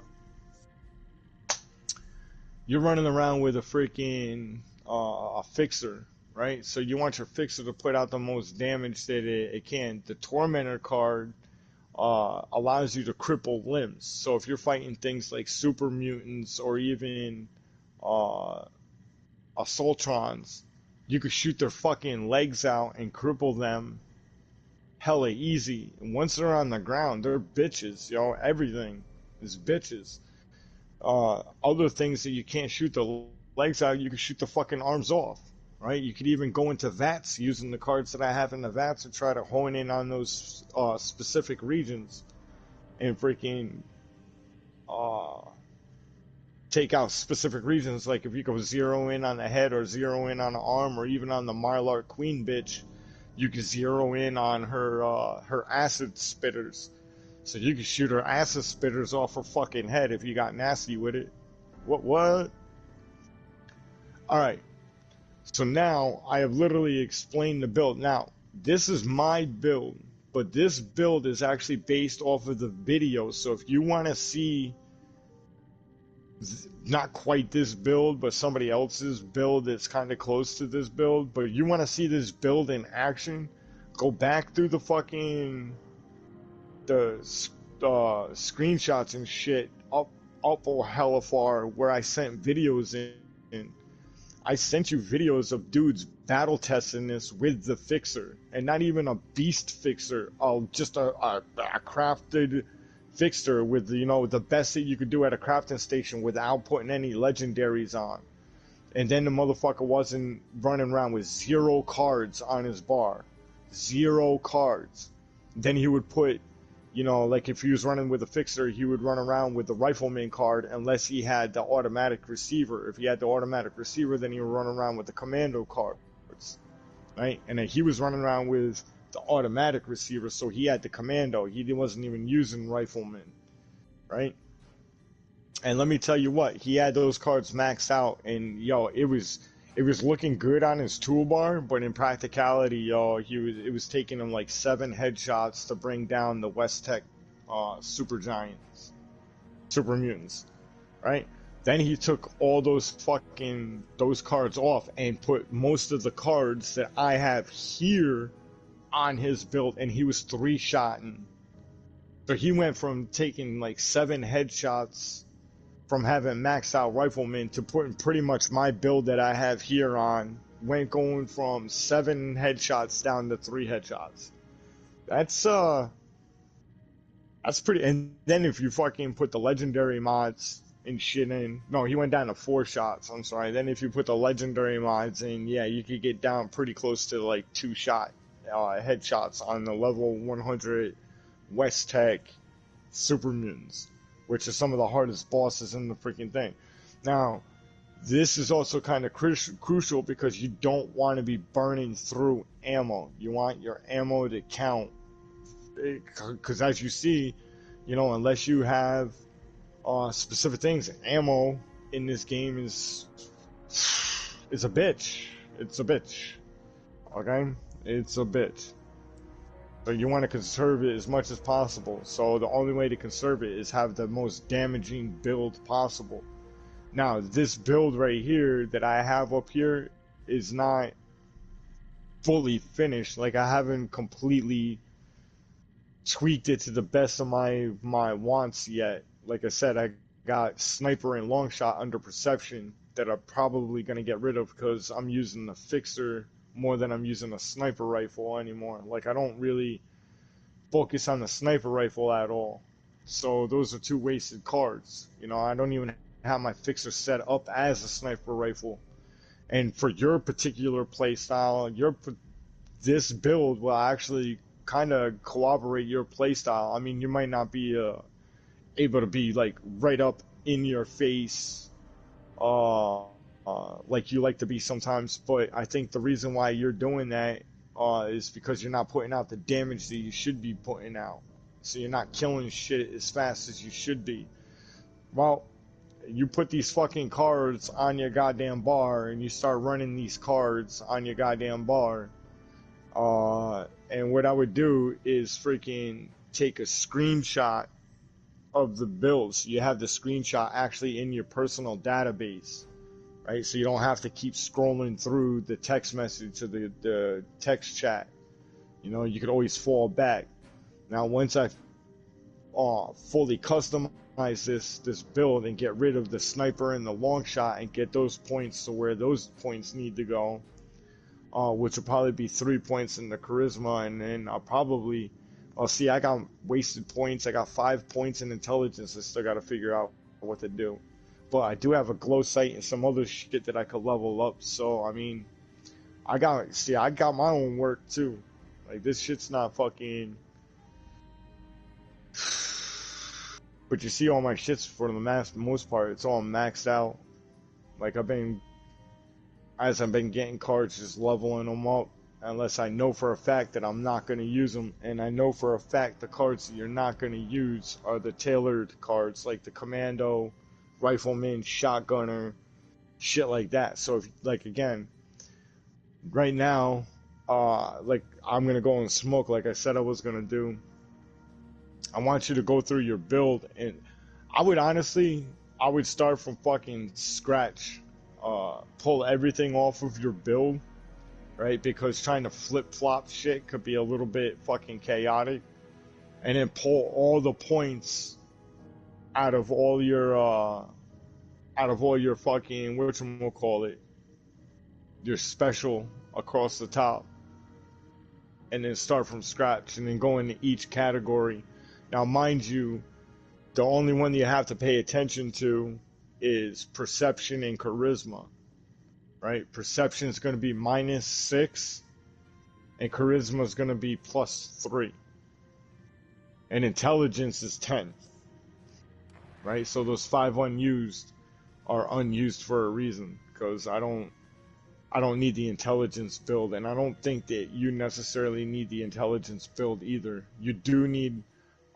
freaking a fixer, right? So you want your fixer to put out the most damage that it can. The Tormentor card allows you to cripple limbs. So if you're fighting things like super mutants or even assaultrons, you could shoot their fucking legs out and cripple them hella easy. And once they're on the ground, they're bitches, yo. Everything is bitches. Other things that you can't shoot the legs out, you can shoot the fucking arms off, right? You could even go into VATs using the cards that I have in the VATs and try to hone in on those specific regions and freaking take out specific regions, like if you go zero in on the head or zero in on the arm or even on the Mylar Queen bitch, you can zero in on her acid spitters. So you can shoot her acid spitters off her fucking head if you got nasty with it. What? Alright. So now I have literally explained the build. Now, this is my build, but this build is actually based off of the video. So if you want to see not quite this build, but somebody else's build that's kind of close to this build, but you want to see this build in action, go back through the fucking screenshots and shit up or hella far where I sent videos in. I sent you videos of dudes battle testing this with the fixer, and not even a beast fixer, just a crafted fixer with, you know, the best that you could do at a crafting station without putting any legendaries on. And then the motherfucker wasn't running around with 0 cards on his bar. 0 cards. Then he would put, you know, like if he was running with a fixer, he would run around with the rifleman card unless he had the automatic receiver. If he had the automatic receiver, then he would run around with the commando cards, right? And then he was running around with the automatic receiver, so he had the commando. He wasn't even using rifleman, right? And let me tell you what, he had those cards maxed out, and yo, it was looking good on his toolbar, but in practicality, yo, it was taking him like 7 headshots to bring down the West Tech super mutants, right? Then he took all those cards off and put most of the cards that I have here on his build, and he was 3-shotting. So he went from taking like 7 headshots from having maxed out rifleman to putting pretty much my build that I have here on, going from 7 headshots down to 3 headshots. That's pretty. And then if you fucking put the legendary mods and shit in, no, he went down to 4 shots. I'm sorry. Then if you put the legendary mods in, yeah, you could get down pretty close to like 2-shot headshots on the level 100 West Tech super mutants, which is some of the hardest bosses in the freaking thing. Now, this is also kind of crucial because you don't want to be burning through ammo. You want your ammo to count. Because as you see, you know, unless you have specific things, ammo in this game is a bitch. It's a bitch. Okay? It's a bitch. So you want to conserve it as much as possible. So the only way to conserve it is have the most damaging build possible. Now, this build right here that I have up here is not fully finished. Like, I haven't completely tweaked it to the best of my wants yet. Like I said, I got sniper and long shot under perception that I'm probably going to get rid of because I'm using the fixer more than I'm using a sniper rifle anymore. Like, I don't really focus on the sniper rifle at all. So those are 2 wasted cards. You know, I don't even have my fixer set up as a sniper rifle. And for your particular playstyle, this build will actually kind of corroborate your playstyle. I mean, you might not be able to be like right up in your face, like you like to be sometimes, but I think the reason why you're doing that is because you're not putting out the damage that you should be putting out. So you're not killing shit as fast as you should be. Well, you put these fucking cards on your goddamn bar and you start running these cards on your goddamn bar. And what I would do is freaking take a screenshot of the builds. You have the screenshot actually in your personal database. Right, so you don't have to keep scrolling through the text message or the text chat. You know, you could always fall back. Now, once I fully customize this build and get rid of the sniper and the long shot and get those points to where those points need to go, which will probably be 3 points in the charisma, and then see, I got wasted points. I got 5 points in intelligence. I still got to figure out what to do. But I do have a glow sight and some other shit that I could level up. So, I mean, I got my own work too. Like, this shit's not fucking... But you see all my shits for the most part, it's all maxed out. Like as I've been getting cards, just leveling them up. Unless I know for a fact that I'm not going to use them. And I know for a fact the cards that you're not going to use are the tailored cards, like the Commando, Rifleman, Shotgunner, shit like that. So, if, like, again, right now, like, I'm going to go and smoke like I said I was going to do. I want you to go through your build, and I would start from fucking scratch. Pull everything off of your build, right? Because trying to flip-flop shit could be a little bit fucking chaotic. And then pull all the points out of all your fucking, whatchamacallit, your special across the top. And then start from scratch and then go into each category. Now, mind you, the only one you have to pay attention to is perception and charisma, right? Perception is going to be -6, and charisma is going to be +3, and intelligence is 10, right? So those 5 unused are unused for a reason, because I don't need the intelligence build, and I don't think that you necessarily need the intelligence build either. You do need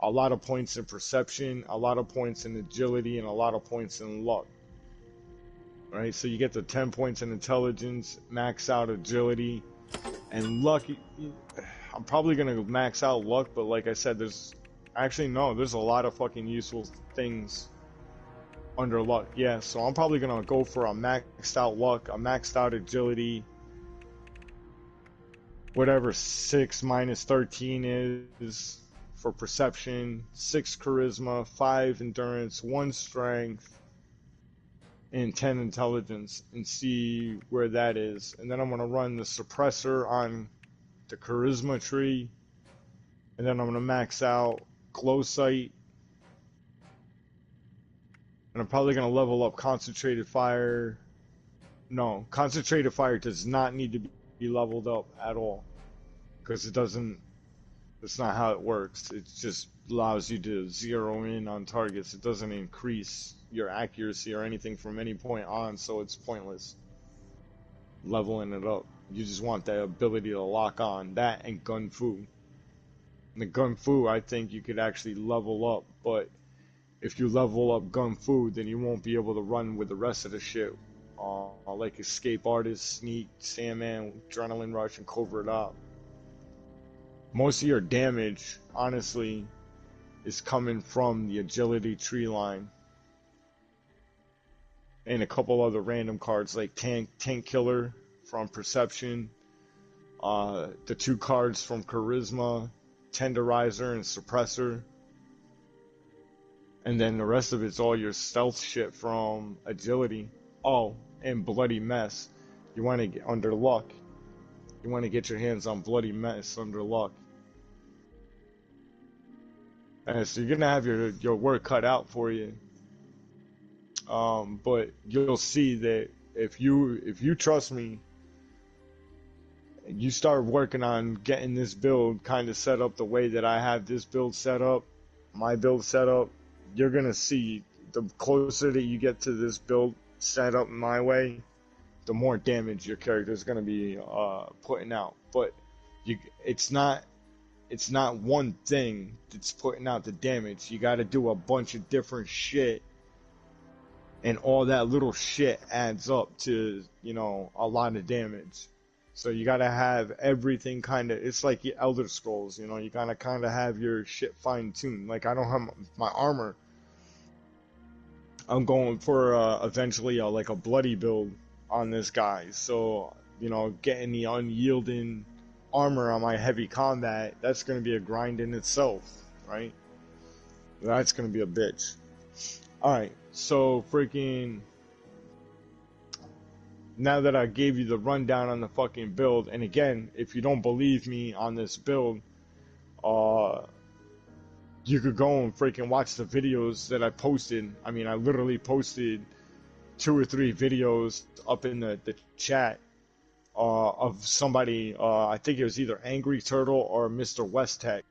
a lot of points in perception, a lot of points in agility, and a lot of points in luck. Right? So you get the 10 points in intelligence, max out agility, and luck. I'm probably going to max out luck, but like I said, there's a lot of fucking useful things under luck. Yeah, so I'm probably going to go for a maxed out luck, a maxed out agility, whatever 6 minus 13 is. For perception, 6 charisma, 5 endurance, 1 strength, and 10 intelligence, and see where that is. And then I'm going to run the suppressor on the charisma tree, and then I'm going to max out glow sight, and I'm probably going to level up concentrated fire. No, concentrated fire does not need to be leveled up at all, because it's not how it works. It just allows you to zero in on targets. It doesn't increase your accuracy or anything from any point on, so it's pointless leveling it up. You just want the ability to lock on. That and Gun Fu. And the Gun Fu, I think you could actually level up, but if you level up Gun Fu, then you won't be able to run with the rest of the shit. Like Escape Artist, Sneak, Sandman, Adrenaline Rush, and Covert Op. Most of your damage, honestly, is coming from the agility tree line. And a couple other random cards like Tank Killer from Perception. The 2 cards from Charisma, Tenderizer and Suppressor. And then the rest of it's all your stealth shit from Agility. Oh, and Bloody Mess. You want to get under luck. You want to get your hands on Bloody Mess under luck. And so you're going to have your work cut out for you. But you'll see that if you trust me, you start working on getting this build kind of set up the way that I have this build set up, my build set up, you're going to see the closer that you get to this build set up my way, the more damage your character is going to be putting out. But it's not one thing that's putting out the damage. You got to do a bunch of different shit, and all that little shit adds up to, a lot of damage. So you got to have everything kind of, it's like your Elder Scrolls, you got to kind of have your shit fine-tuned. Like, I don't have my armor. I'm going for eventually like a bloody build on this guy. So, getting the unyielding armor on my heavy combat, that's going to be a grind in itself, right? That's going to be a bitch. Alright, so freaking, now that I gave you the rundown on the fucking build, and again, if you don't believe me on this build, you could go and freaking watch the videos that I posted. I mean, I literally posted 2 or 3 videos up in the chat of somebody, I think it was either Angry Turtle or Mr. West Tech.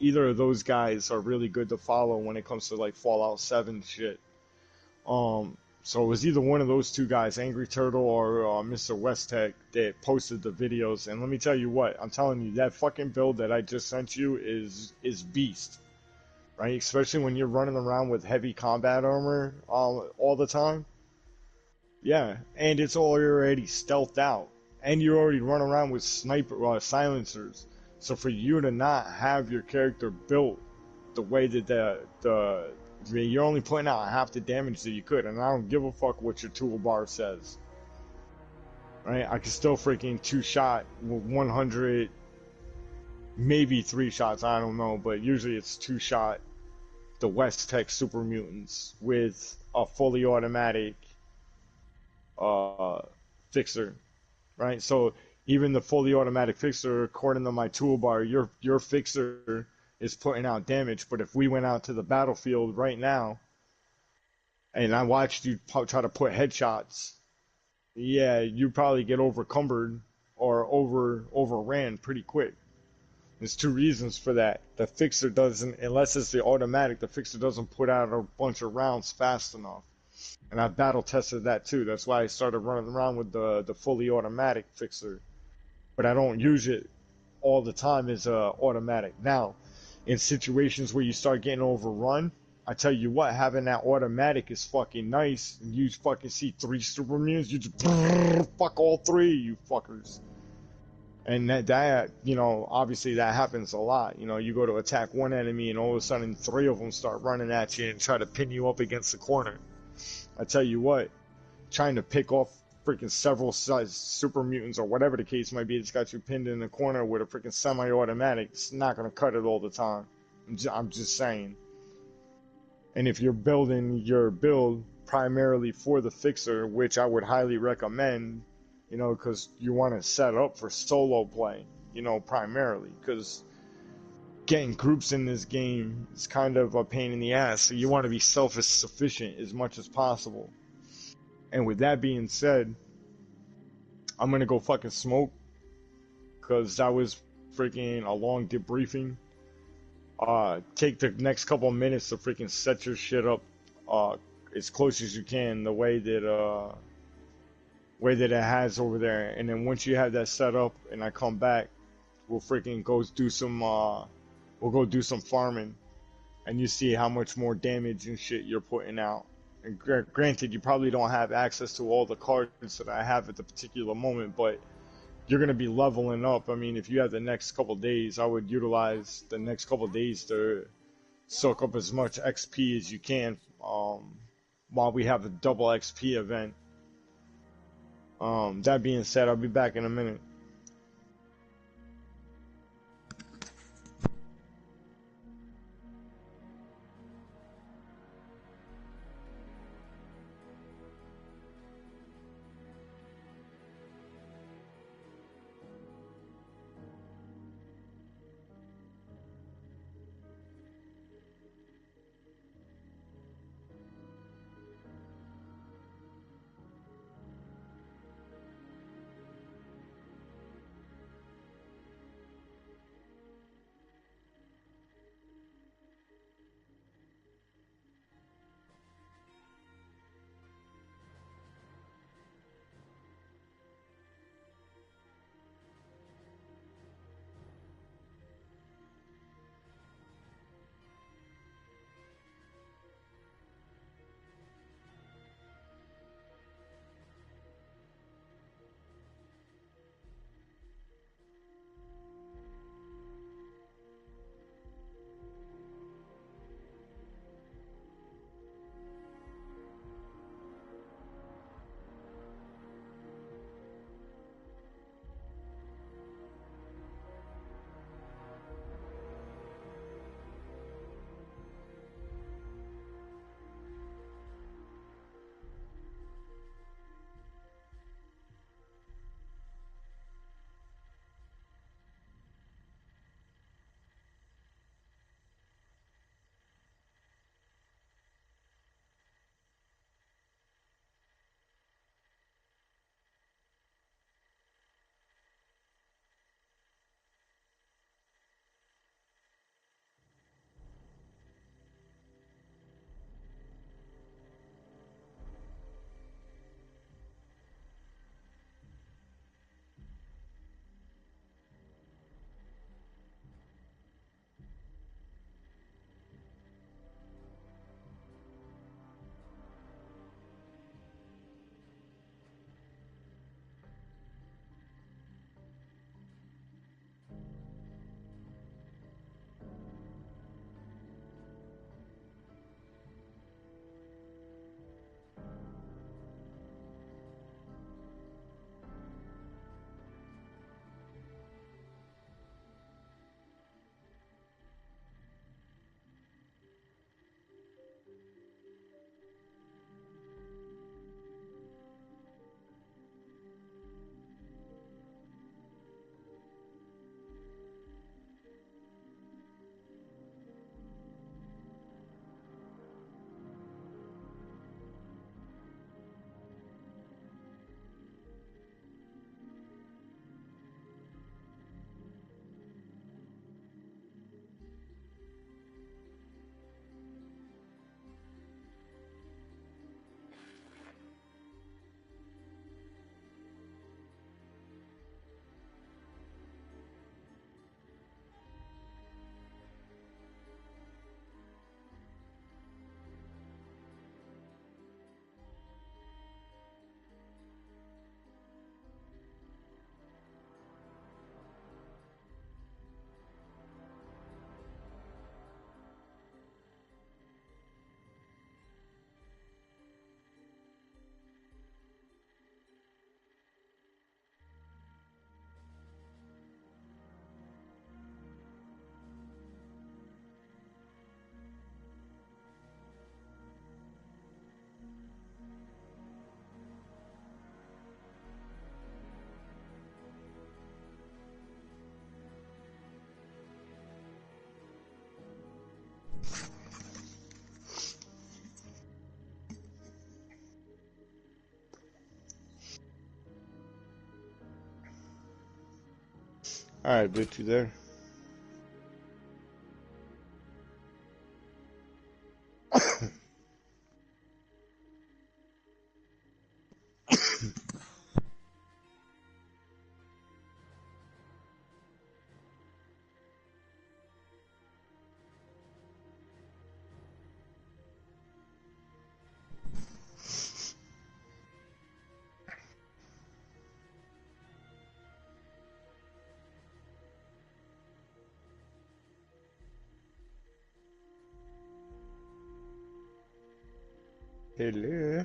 either of those guys are really good to follow when it comes to like Fallout 7 shit. So it was either one of those two guys, Angry Turtle or Mr. Westtech, that posted the videos. And let me tell you what, I'm telling you, that fucking build that I just sent you is beast, right? Especially when you're running around with heavy combat armor all the time. Yeah, and it's already stealthed out, and you already run around with sniper silencers. So for you to not have your character built the way that you're only putting out half the damage that you could, and I don't give a fuck what your toolbar says. Right? I can still freaking two shot with 100, maybe three shots. I don't know, but usually it's two shot. The West Tech Super Mutants with a fully automatic fixer, right? So even the fully automatic fixer, according to my toolbar, your fixer is putting out damage. But if we went out to the battlefield right now and I watched you try to put headshots, yeah, you probably get overcumbered or overran pretty quick. There's two reasons for that. The fixer doesn't, unless it's the automatic, the fixer doesn't put out a bunch of rounds fast enough. And I battle tested that too. That's why I started running around with the fully automatic fixer. But I don't use it all the time as automatic. Now, in situations where you start getting overrun, I tell you what, having that automatic is fucking nice. And you fucking see three super mutants, you just fuck all three, you fuckers. And that, you know, obviously that happens a lot. You know, you go to attack one enemy and all of a sudden three of them start running at you and try to pin you up against the corner. I tell you what, trying to pick off freaking several size super mutants or whatever the case might be that's got you pinned in the corner with a freaking semi-automatic, it's not going to cut it all the time. I'm just saying. And if you're building your build primarily for the fixer, which I would highly recommend, you know, because you want to set up for solo play, you know, primarily, because getting groups in this game is kind of a pain in the ass. So you want to be self-sufficient as much as possible. And with that being said, I'm going to go fucking smoke because that was freaking a long debriefing. Take the next couple of minutes to freaking set your shit up as close as you can the way that it has over there. And then once you have that set up and I come back, we'll freaking go do some we'll go do some farming, and you see how much more damage and shit you're putting out. And granted, you probably don't have access to all the cards that I have at the particular moment, but you're going to be leveling up. I mean, if you have the next couple days, I would utilize the next couple days to soak up as much XP as you can while we have the double XP event. That being said, I'll be back in a minute. Alright, bitch, you there? Hello?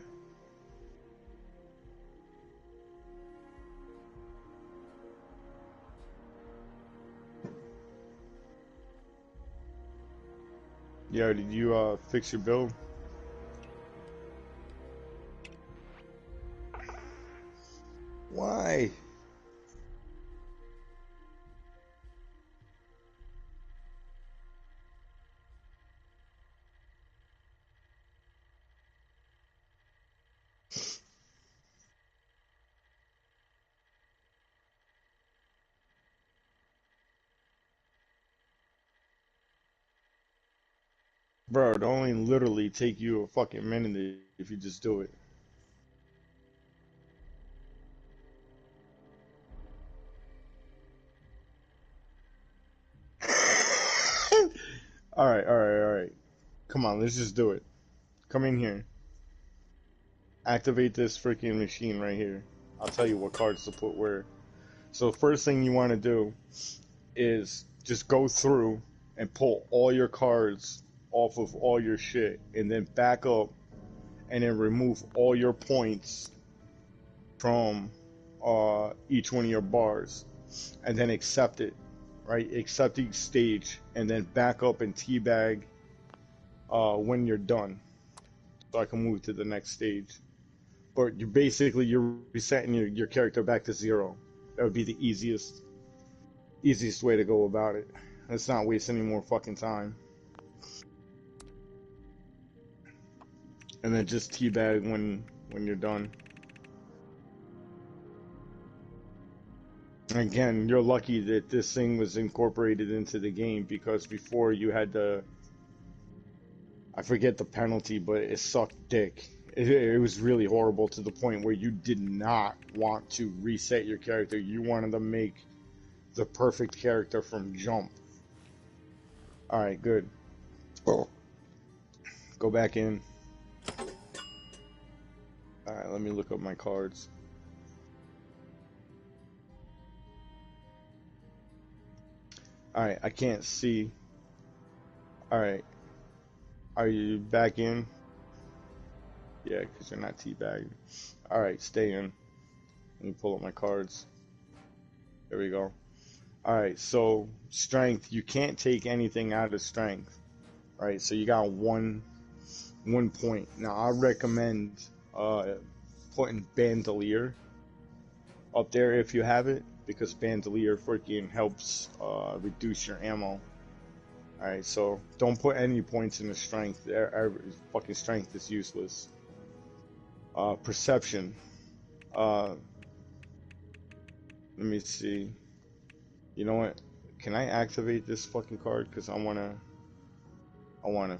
Yeah, did you fix your build? Why? Bro, it only literally take you a fucking minute if you just do it. Alright, alright, alright. Come on, let's just do it. Come in here. Activate this freaking machine right here. I'll tell you what cards to put where. So first thing you want to do is just go through and pull all your cards off of all your shit and then back up and then remove all your points from each one of your bars and then accept it, right? Accept each stage and then back up and teabag when you're done so I can move to the next stage. But you're resetting your character back to 0. That would be the easiest way to go about it. Let's not waste any more fucking time. And then just teabag when you're done. Again, you're lucky that this thing was incorporated into the game because before you had to, I forget the penalty, but it sucked dick. It was really horrible to the point where you did not want to reset your character. You wanted to make the perfect character from jump. Alright, good. Oh. Go back in. Alright, let me look up my cards. Alright, I can't see. Alright. Are you back in? Yeah, because you're not teabagging. Alright, stay in. Let me pull up my cards. There we go. Alright, so strength. You can't take anything out of strength. Right, so you got one point. Now, I recommend putting bandolier up there if you have it, because bandolier freaking helps reduce your ammo. Alright, so don't put any points in the strength. Fucking strength is useless. Perception. Let me see. You know what? Can I activate this fucking card? Because I wanna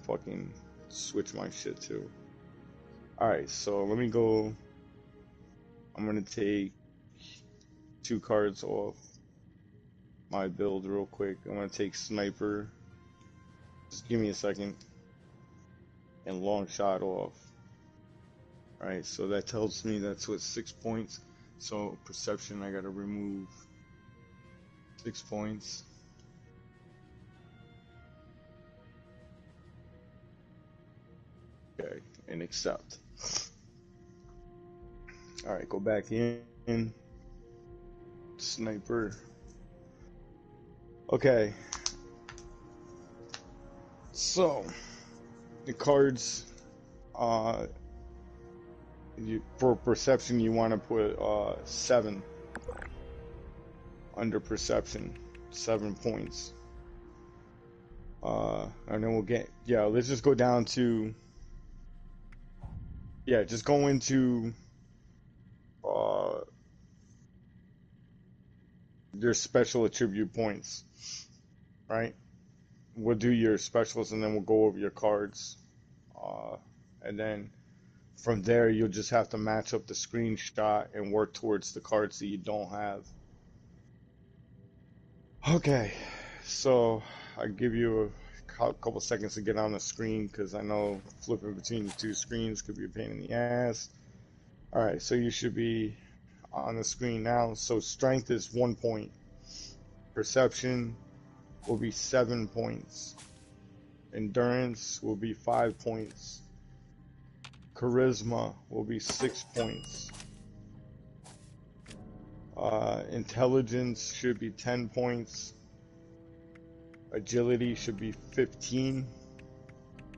fucking switch my shit too. Alright, so let me go. I'm gonna take 2 cards off my build real quick. I'm gonna take sniper. Just give me a second. And long shot off. Alright, so that tells me that's what 6 points. So perception, I gotta remove 6 points. Okay, and accept. Alright, go back in. Sniper. Okay. So, the cards, for perception, you want to put 7 under perception, 7 points. And then we'll get, yeah, let's just go down to, yeah, just go into your special attribute points, right? We'll do your specials and then we'll go over your cards. And then from there, you'll just have to match up the screenshot and work towards the cards that you don't have. Okay, so I give you a couple seconds to get on the screen because I know flipping between the two screens could be a pain in the ass. All right, so you should be on the screen now. So strength is 1 point. Perception will be 7 points. Endurance will be 5 points. Charisma will be 6 points. Intelligence should be 10 points. Agility should be 15.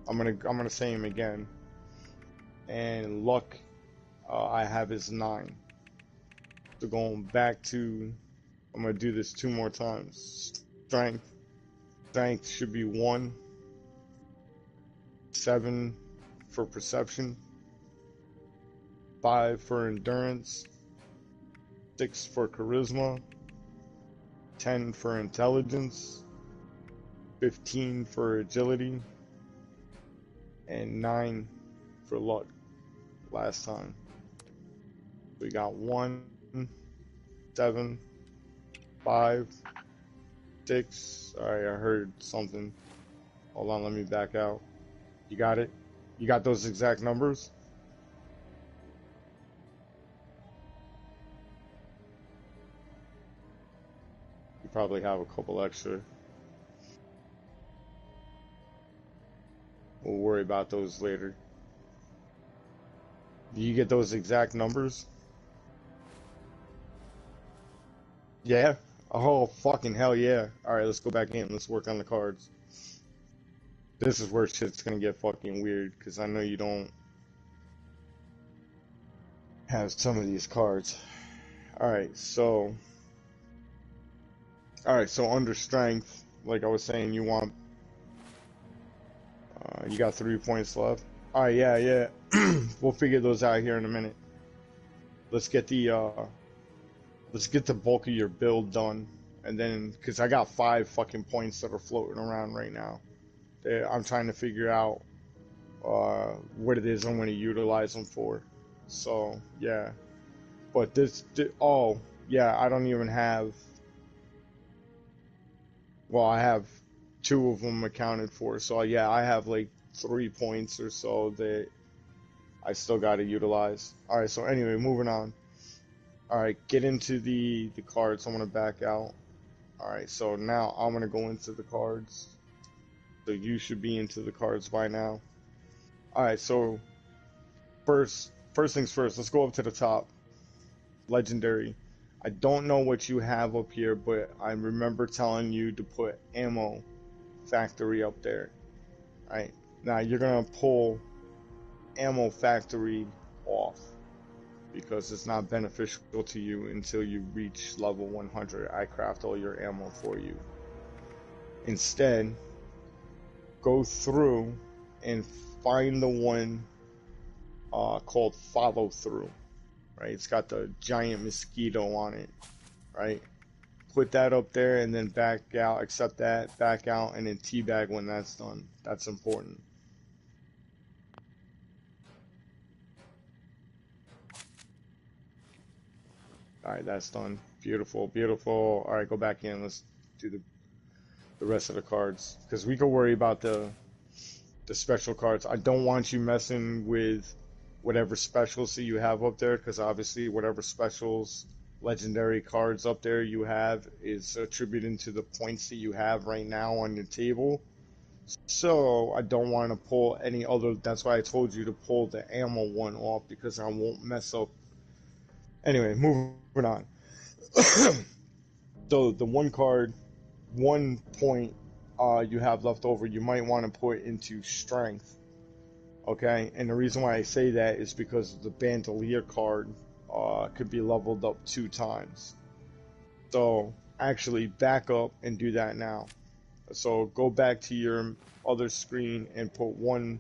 I'm gonna say them again. And luck, I have is 9. So going back to, I'm gonna do this 2 more times. Strength should be 1. 7 for perception. 5 for endurance. 6 for charisma. 10 for intelligence. 15 for agility. And 9 for luck. Last time. We got 1, 7, 5, 6. Alright, I heard something. Hold on, let me back out. You got it? You got those exact numbers? You probably have a couple extra. We'll worry about those later. Do you get those exact numbers? Yeah? Oh, fucking hell yeah. Alright, let's go back in. Let's work on the cards. This is where shit's gonna get fucking weird, because I know you don't have some of these cards. Alright, so under strength, like I was saying, you want, you got 3 points left. Alright, yeah. We'll figure those out here in a minute. Let's get the bulk of your build done, and then, because I got 5 fucking points that are floating around right now. I'm trying to figure out what it is I'm going to utilize them for. So, yeah. But oh, yeah, I don't even have, well, I have 2 of them accounted for. So, yeah, I have like 3 points or so that I still got to utilize. Alright, so anyway, moving on. Alright, get into the cards. I'm going to back out. Alright, so now I'm going to go into the cards. So you should be into the cards by now. Alright, so first things first, let's go up to the top. Legendary. I don't know what you have up here, but I remember telling you to put ammo factory up there. Alright, now you're gonna pull ammo factory off because it's not beneficial to you until you reach level 100. I craft all your ammo for you. Instead, go through and find the one called follow through, right? It's got the giant mosquito on it, right? Put that up there and then back out, accept that, back out, and then teabag when that's done. That's important. Alright, that's done. Beautiful, beautiful. Alright, go back in. Let's do the rest of the cards, because we can worry about the special cards. I don't want you messing with whatever specials that you have up there, because obviously whatever specials, legendary cards up there you have is attributed to the points that you have right now on your table. So I don't want to pull any other. That's why I told you to pull the ammo one off, because I won't mess up. Anyway, moving on. So the 1 card, 1 point you have left over, you might want to put into strength. Okay, and the reason why I say that is because the bandolier card could be leveled up 2 times. So actually back up and do that now. So go back to your other screen and put 1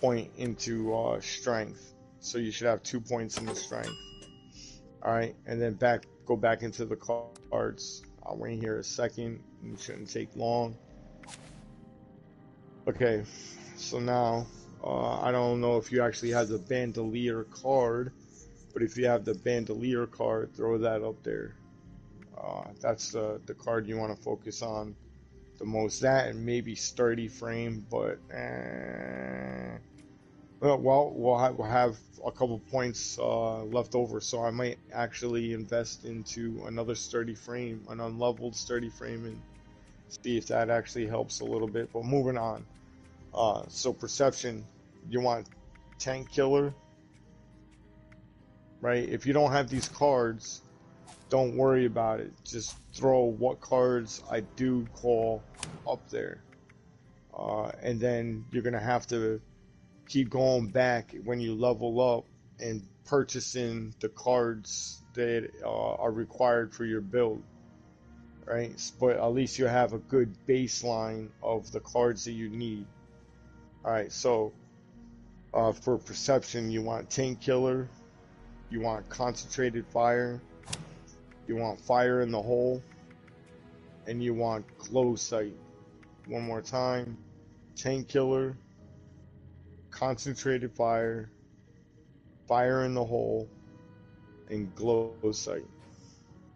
point into strength. So you should have 2 points in the strength. All right, and then go back into the cards. I'll wait here a second. It shouldn't take long. Okay, so now I don't know if you actually have the bandolier card, but if you have the bandolier card, throw that up there. That's the card you want to focus on the most. That and maybe sturdy frame, but well, we'll have a couple points left over, so I might actually invest into another sturdy frame, an unleveled sturdy frame, and see if that actually helps a little bit. But moving on. So perception, you want tank killer, right? If you don't have these cards, don't worry about it. Just throw what cards I do call up there. And then you're going to have to keep going back when you level up and purchasing the cards that are required for your build, right? But at least you have a good baseline of the cards that you need. All right, so for perception, you want tank killer, you want concentrated fire, you want fire in the hole, and you want glow sight. One more time, tank killer, concentrated fire, fire in the hole, and glow sight.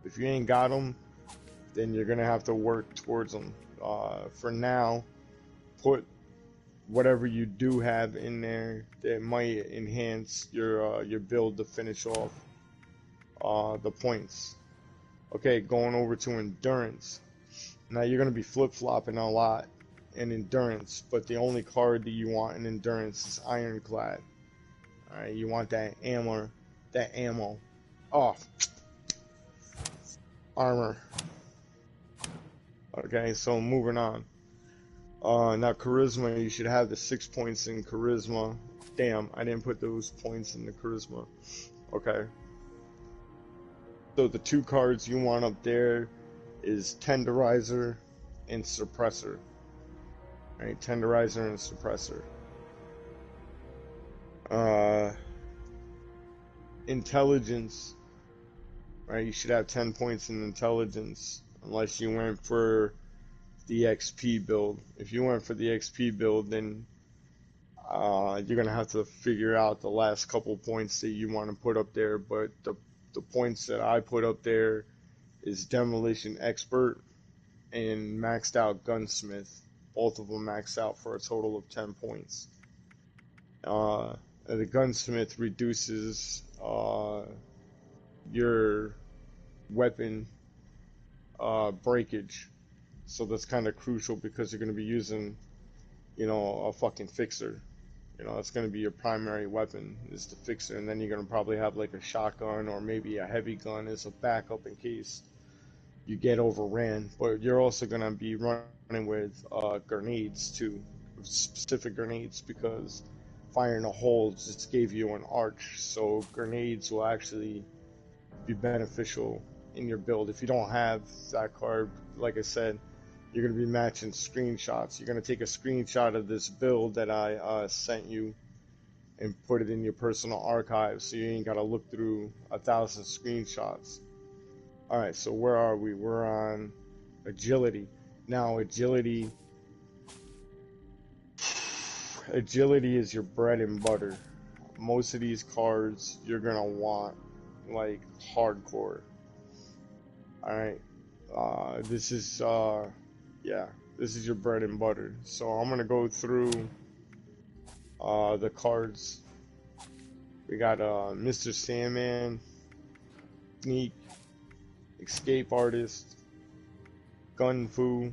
If you ain't got them, then you're gonna have to work towards them. For now, put whatever you do have in there that might enhance your build to finish off the points. Okay, going over to endurance. Now you're gonna be flip-flopping a lot in endurance, but the only card that you want in endurance is ironclad. All right, you want that ammo. Oh, armor. Okay, so moving on. Now charisma, you should have the 6 points in charisma. Damn, I didn't put those points in the charisma. Okay. So the 2 cards you want up there is tenderizer and suppressor. All right, tenderizer and suppressor. Intelligence. Right, you should have 10 points in intelligence, unless you went for the XP build. If you went for the XP build, then you're gonna have to figure out the last couple points that you want to put up there. But the points that I put up there is demolition expert and maxed out gunsmith. Both of them maxed out for a total of 10 points. The gunsmith reduces your weapon breakage. So that's kind of crucial because you're going to be using, a fucking fixer. That's going to be your primary weapon is the fixer, and then you're going to probably have like a shotgun or maybe a heavy gun as a backup in case you get overran. But you're also going to be running with grenades too, specific grenades, because firing a hole just gave you an arch. So grenades will actually be beneficial in your build. If you don't have that card, like I said, you're going to be matching screenshots. You're going to take a screenshot of this build that I sent you and put it in your personal archive, so you ain't got to look through 1,000 screenshots. Alright, so where are we? We're on agility. Now, agility is your bread and butter. Most of these cards you're going to want like hardcore. Alright, this is your bread and butter. So I'm gonna go through the cards. We got Mr. Sandman, Sneak, Escape Artist, Gun Fu,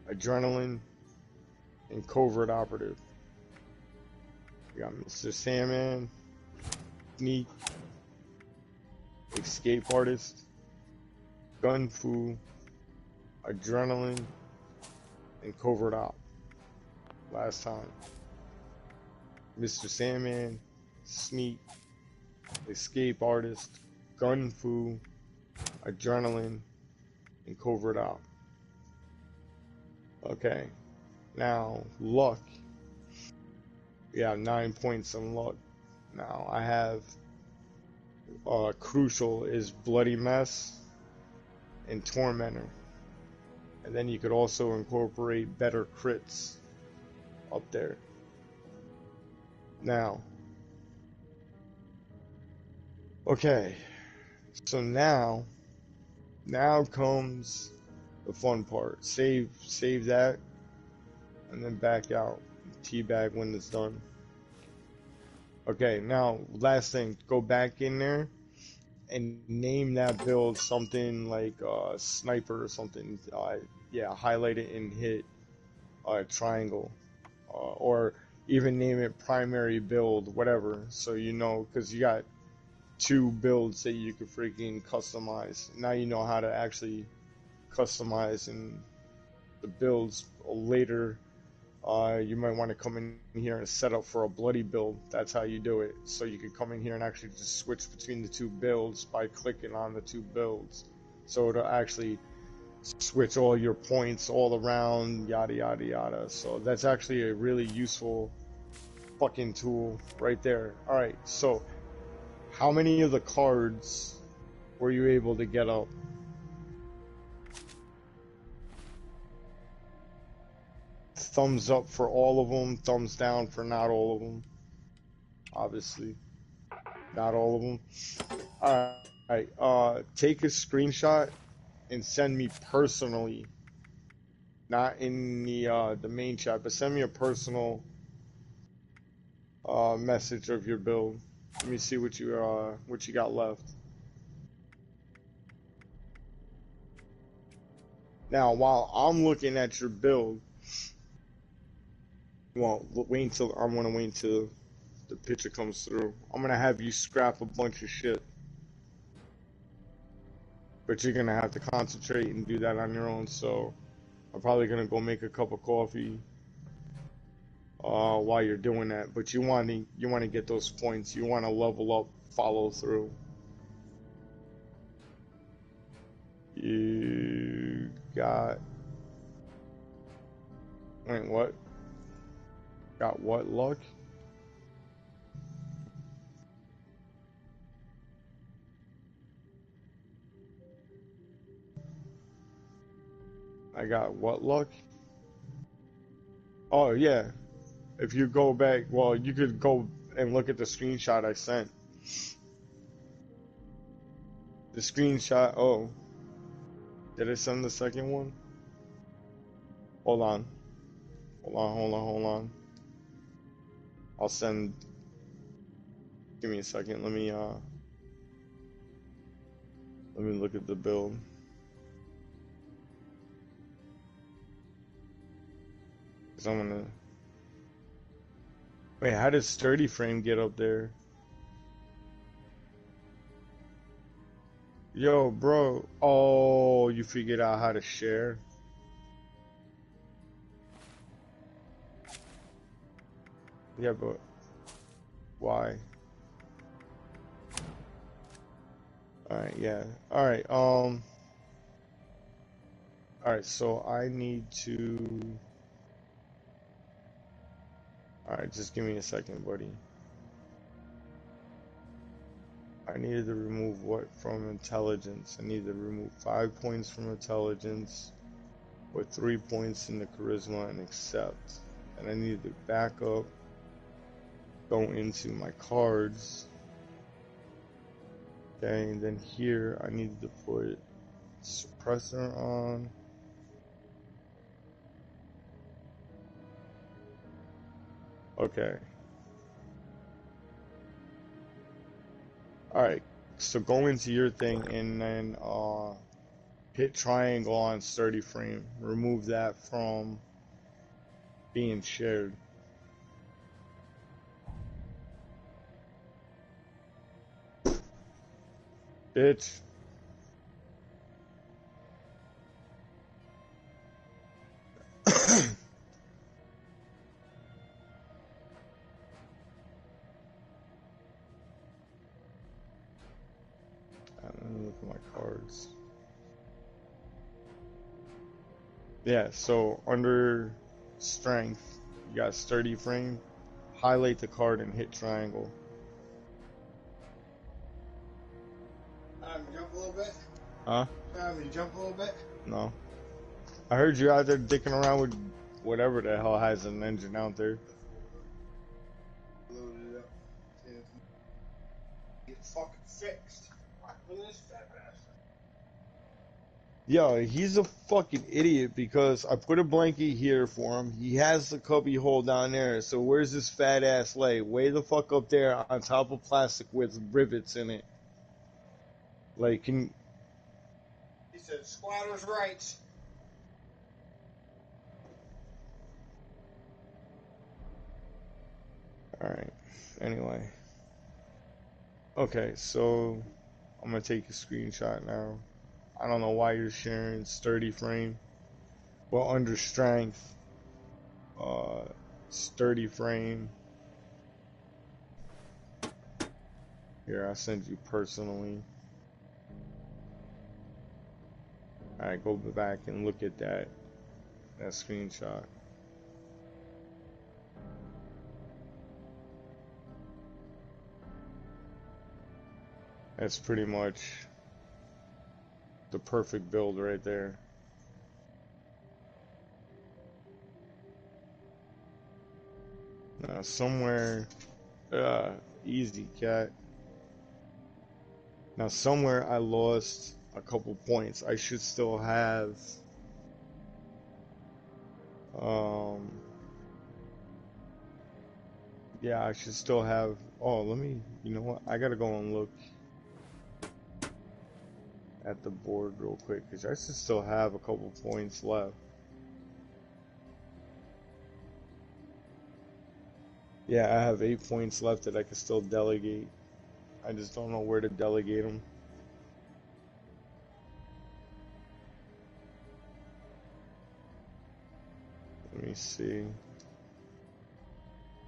Adrenaline, and Covert Operative. We got Mr. Sandman, Sneak, Escape Artist, Gun Fu, Adrenaline, and Covert Op. Last time. Mr. Sandman, Sneak, Escape Artist, Gun Fu, Adrenaline, and Covert Op. Okay. Now, luck. We have 9 points in luck. Now, I have crucial is Bloody Mess and Tormentor. And then you could also incorporate better crits up there. Now, okay, so now comes the fun part. Save that, and then back out. Teabag when it's done. Okay, now last thing, go back in there and name that build something like sniper or something. Yeah, highlight it and hit triangle, or even name it primary build, whatever. So you know, because you got two builds that you could freaking customize. Now you know how to actually customize and the builds later. You might want to come in here and set up for a bloody build. That's how you do it. So you could come in here and actually just switch between the two builds by clicking on the two builds. So it'll actually switch all your points all around, yada yada yada. So that's actually a really useful fucking tool right there. Alright, so how many of the cards were you able to get up? Thumbs up for all of them, thumbs down for not all of them. Obviously, not all of them. Alright, take a screenshot and send me personally, not in the main chat, but send me a personal message of your build. Let me see what you got left. Now, while I'm looking at your build, well, I'm gonna wait until the picture comes through. I'm gonna have you scrap a bunch of shit, but you're gonna have to concentrate and do that on your own. So I'm probably gonna go make a cup of coffee while you're doing that. But you want to get those points. You want to level up, follow through. You got, wait, what? Got what luck? I got what luck? Oh yeah. If you go back, well, you could go and look at the screenshot I sent. The screenshot, oh. Did I send the second one? Hold on. Hold on. I'll send, give me a second. Let me look at the build. Cause I'm gonna, wait, how did Sturdy Frame get up there? Yo, bro. Oh, you figured out how to share? Yeah, but why? Alright, yeah. Alright, alright, so I need to, alright, just give me a second, buddy. I needed to remove what from intelligence? I needed to remove 5 points from intelligence with 3 points in the charisma and accept. And I needed to back up, go into my cards. Okay, and then here I needed to put suppressor on. Okay. Alright, so go into your thing and then hit triangle on Sturdy Frame. Remove that from being shared. Bitch. Let me look at my cards. Yeah, so under strength, you got Sturdy Frame. Highlight the card and hit triangle. Trying to jump a little bit? Huh? Trying to jump a little bit? No. I heard you out there dicking around with whatever the hell has an engine out there. Load it up. See if we get fucking fixed. Look at this fat bastard. Yo, he's a fucking idiot because I put a blanket here for him. He has the cubby hole down there. So where's this fat ass lay? Way the fuck up there on top of plastic with rivets in it. Like, can... He said squatter's rights. Alright. Anyway. Okay, so I'm gonna take a screenshot now. I don't know why you're sharing sturdy frame. Well, under strength. Sturdy frame. Here, I'll send you personally. Alright, go back and look at that screenshot. That's pretty much the perfect build right there. Now somewhere, easy cat. Now somewhere I lost a couple points. I should still have, yeah, I should still have, oh, let me, you know what, I gotta go and look at the board real quick, because I should still have a couple points left. Yeah, I have 8 points left that I can still delegate. I just don't know where to delegate them. Let me see.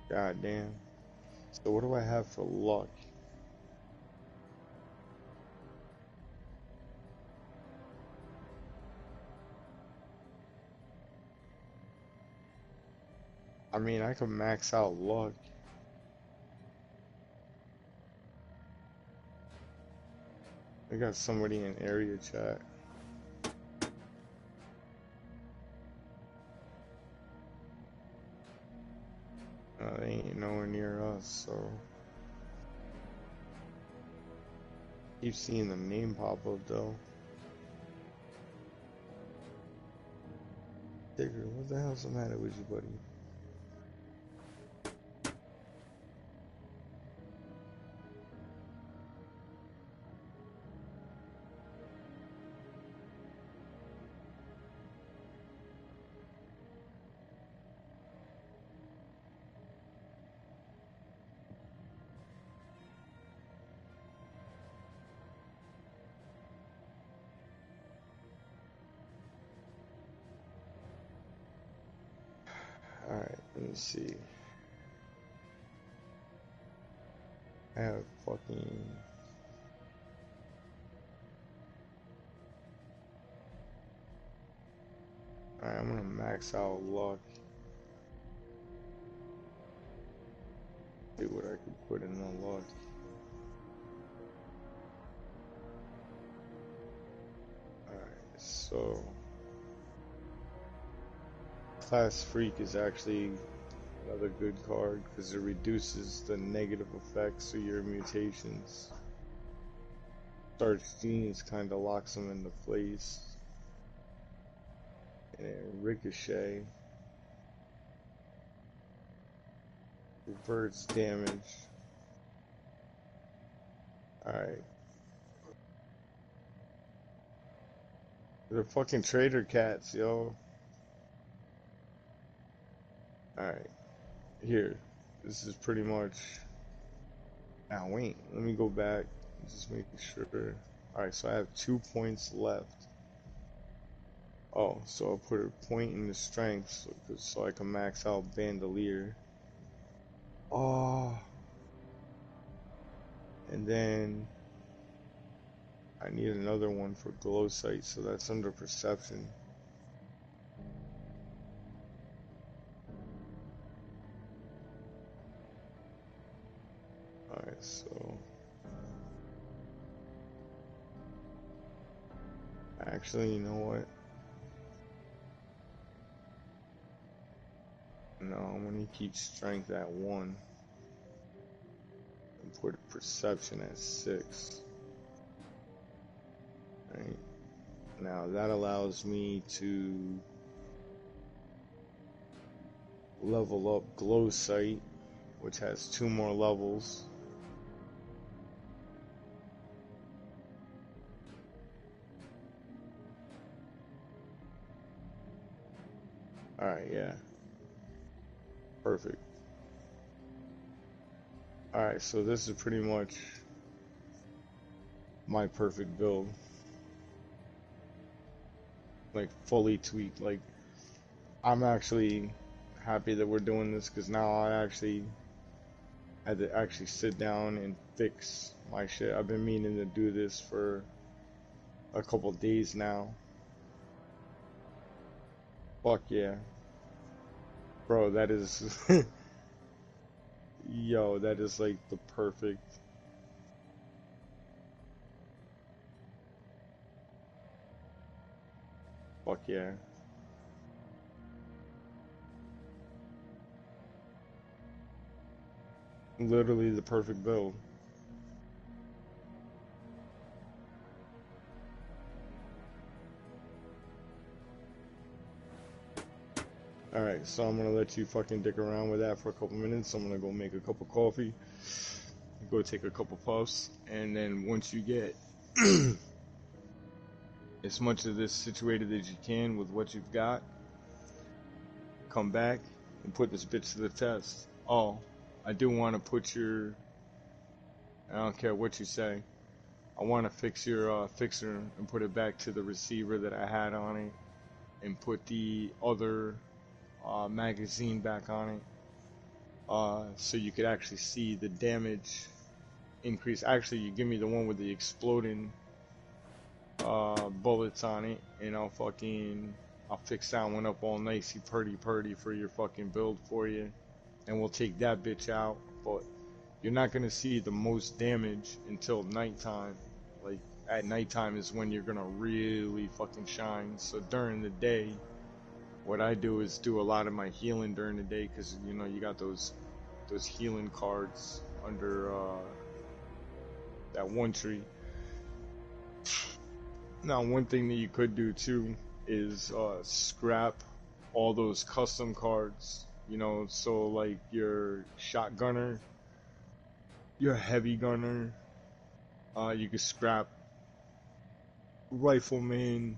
God damn. So what do I have for luck? I mean, I can max out luck. I got somebody in area chat. They ain't nowhere near us, so. Keep seeing the name pop up though. Digger, what the hell's the matter with you, buddy? Alright, let me see. I have fucking... Alright, I'm gonna max out luck. See what I can put in the luck. Alright, so... Class Freak is actually another good card because it reduces the negative effects of your mutations. Starch Genes kind of locks them into place. And Ricochet reverts damage. Alright. They're fucking trader cats, yo. Alright. Here. This is pretty much... Now wait, let me go back. Just make sure. Alright, so I have 2 points left. Oh, so I'll put a point in the strength so I can max out Bandolier. Oh. And then I need another one for Glow Sight, so that's under Perception. Alright, so Actually, you know what? No, I'm gonna keep strength at 1 and put perception at 6. Right? Now that allows me to level up glow sight, which has 2 more levels. Alright, yeah. Perfect. Alright, so this is pretty much my perfect build. Like, fully tweaked. Like, I'm actually happy that we're doing this, because now I actually had to actually sit down and fix my shit. I've been meaning to do this for a couple days now. Fuck yeah. Bro, that is... Yo, that is like the perfect... Fuck yeah. Literally the perfect build. Alright, so I'm gonna let you fucking dick around with that for a couple minutes. I'm gonna go make a cup of coffee, go take a couple puffs, and then once you get as much of this situated as you can with what you've got, come back and put this bitch to the test. Oh, I do want to put your... I don't care what you say. I want to fix your fixer and put it back to the receiver that I had on it, and put the other magazine back on it, so you could actually see the damage increase. Actually, you give me the one with the exploding bullets on it, and I'll fix that one up all nicey purdy for your fucking build for you, and we'll take that bitch out. But you're not gonna see the most damage until nighttime. Like, at nighttime is when you're gonna really fucking shine. So during the day, what I do is do a lot of my healing during the day, because you know you got those healing cards under that one tree. Now, one thing that you could do too is scrap all those custom cards. You know, so like your shotgunner, your heavy gunner, you could scrap rifleman,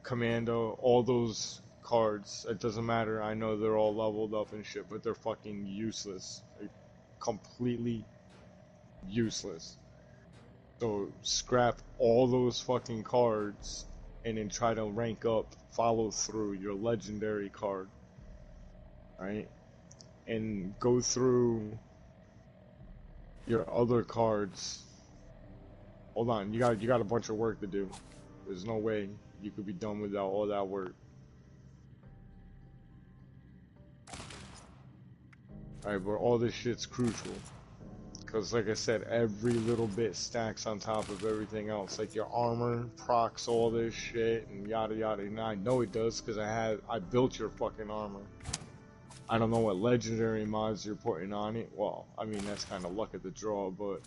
commando, all those cards. It doesn't matter. I know they're all leveled up and shit, but they're fucking useless. They're completely useless. So scrap all those fucking cards and then try to rank up, follow through your legendary card. Right? And go through your other cards. Hold on, you got a bunch of work to do. There's no way you could be done without all that work. Alright, but all this shit's crucial. Because like I said, every little bit stacks on top of everything else. Like your armor procs all this shit and yada yada. And I know it does because I built your fucking armor. I don't know what legendary mods you're putting on it. Well, I mean, that's kind of luck of the draw, but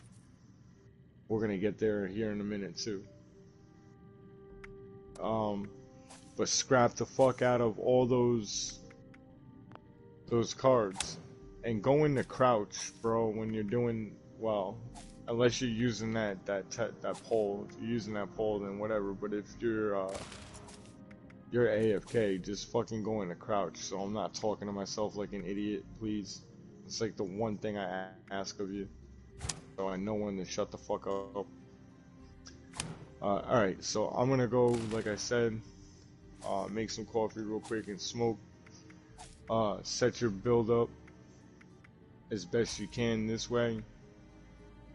we're gonna get there here in a minute too. But scrap the fuck out of all those cards and go into crouch, bro, when you're doing, well, unless you're using that pole. If you're using that pole, then whatever. But if you're AFK, just fucking go into crouch. So I'm not talking to myself like an idiot, please. It's like the one thing I ask of you, so I know when to shut the fuck up. Alright, so I'm gonna go, like I said, make some coffee real quick and smoke. Set your build up as best you can this way,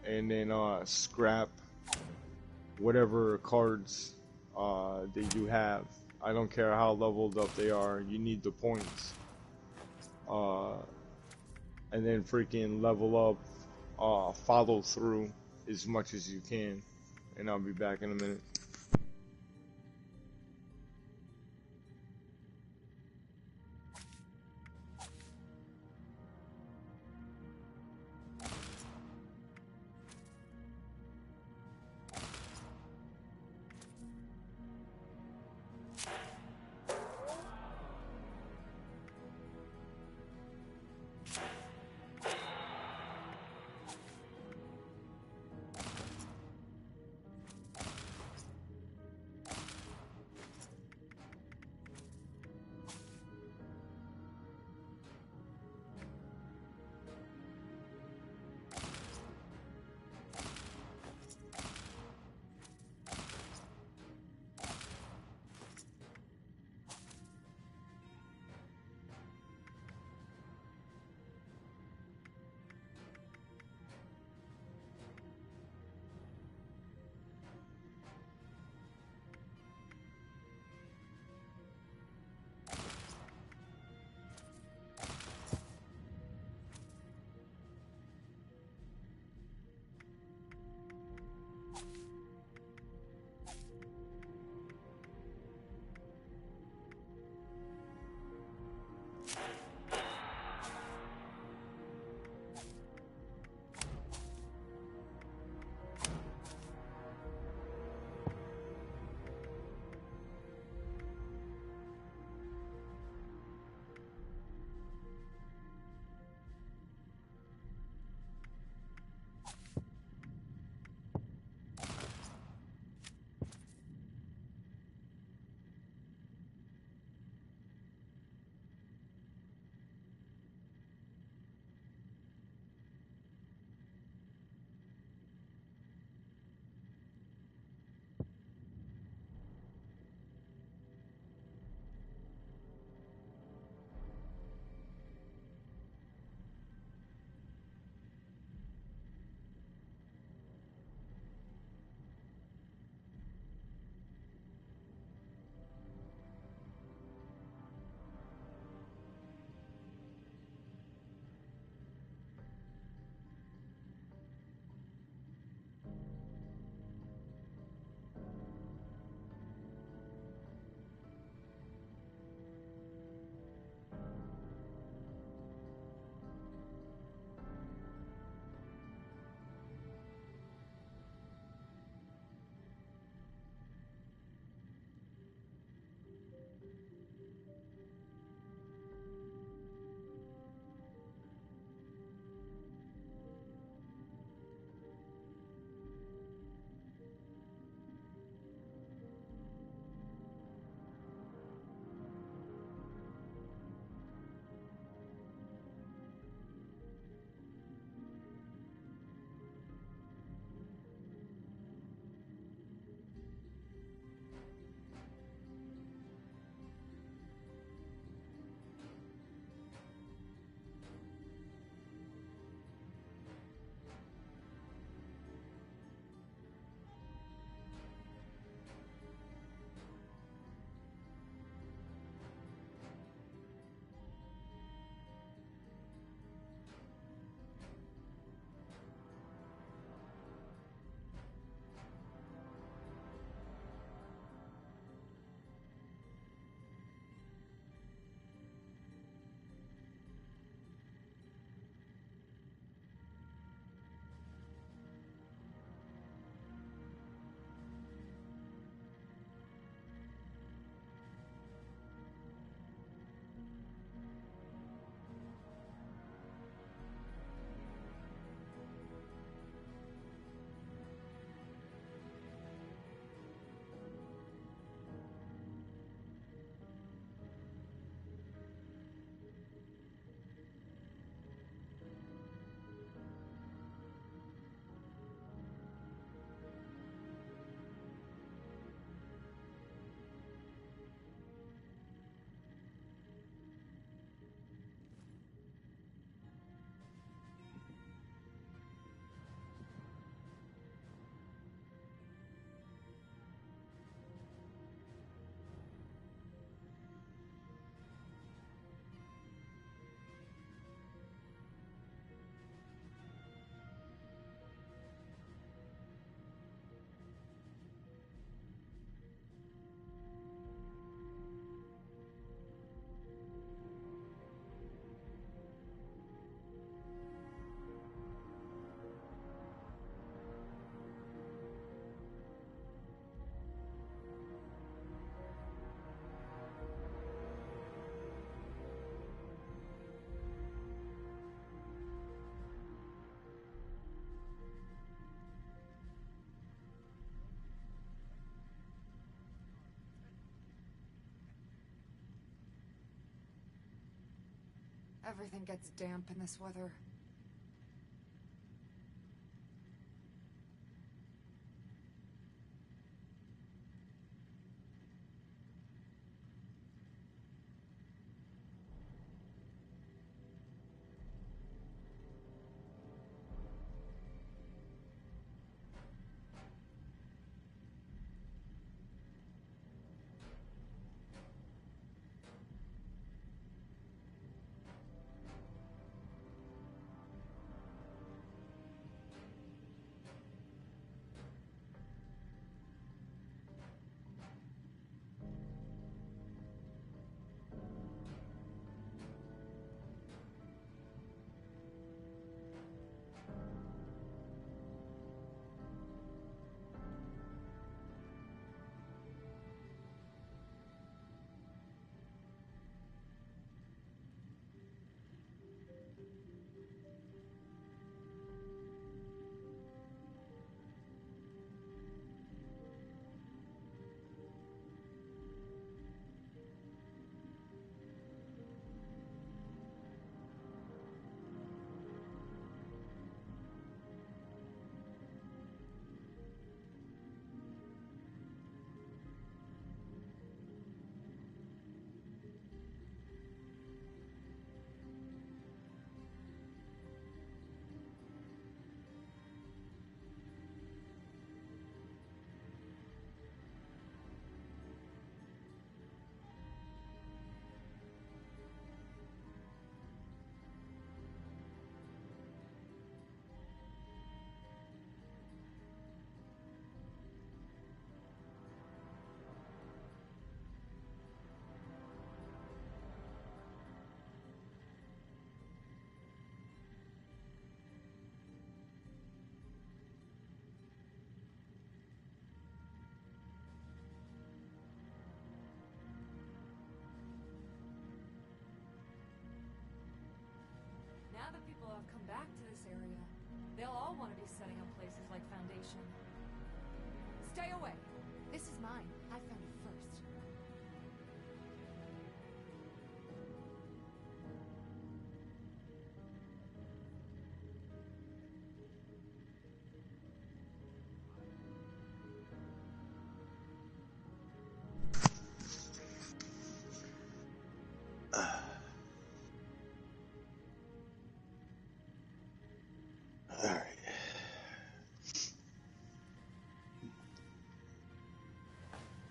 and then scrap whatever cards that you have. I don't care how leveled up they are, you need the points. And then freaking level up, follow through as much as you can, and I'll be back in a minute. Everything gets damp in this weather. Now that people have come back to this area, they'll all want to be setting up places like Foundation. Stay away! This is mine. I found it first. Alright.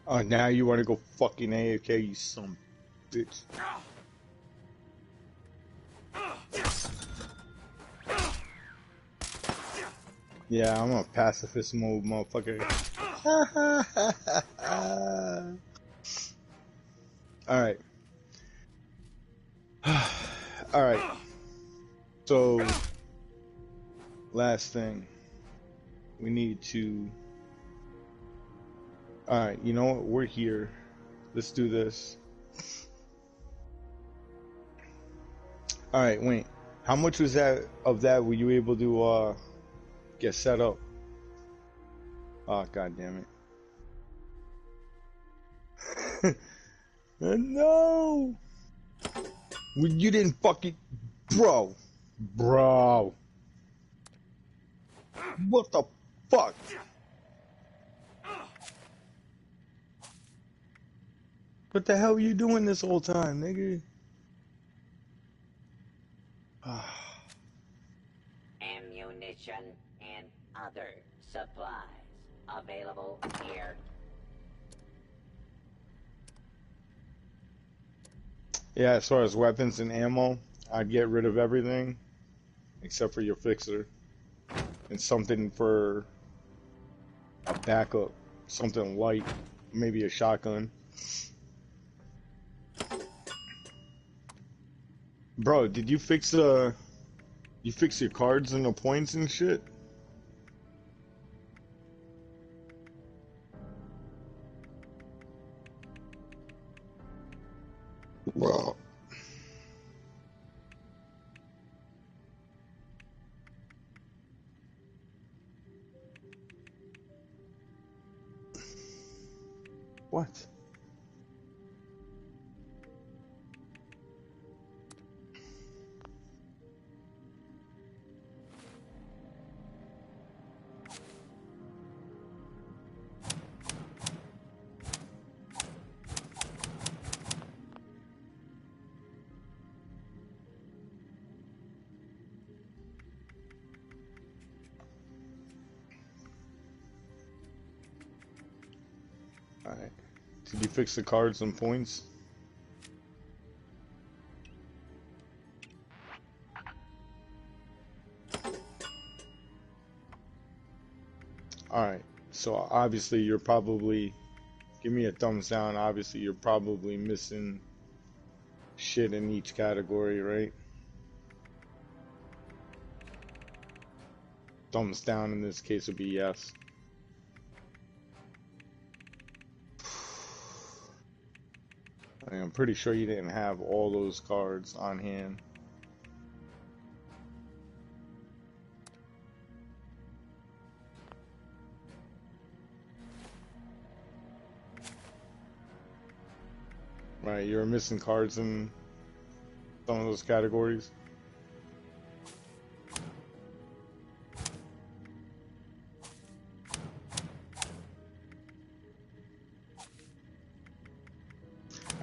Oh, now you want to go fucking AFK, you son of a bitch. Yeah, I'm a pacifist mode, motherfucker. Alright. Alright. So, last thing. We need to... Alright, you know what? We're here. Let's do this. Alright, wait. How much was that of that were you able to get set up? Oh, god damn it. No! Well, you didn't fucking... Bro. Bro. What the fuck? What the hell are you doing this whole time, nigga? Ammunition and other supplies available here. Yeah, as far as weapons and ammo, I'd get rid of everything except for your fixer and something for a backup, something light, maybe a shotgun. Bro, did you fix your cards and the points and shit? Bro. What? Alright. Did you fix the cards and points? Alright. So obviously you're probably, give me a thumbs down, obviously you're probably missing shit in each category, right? Thumbs down in this case would be yes. I'm pretty sure you didn't have all those cards on hand. Right, you're missing cards in some of those categories.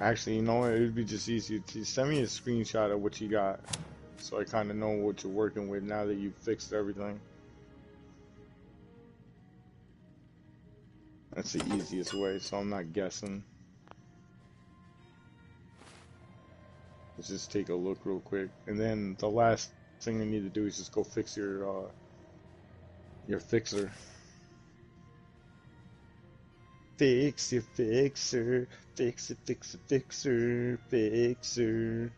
Actually, you know what? It would be just easier to send me a screenshot of what you got, so I kind of know what you're working with now that you've fixed everything. That's the easiest way, so I'm not guessing. Let's just take a look real quick, and then the last thing I need to do is just go fix your fixer. Fix your fixer, fix it, fix it, fixer, fixer.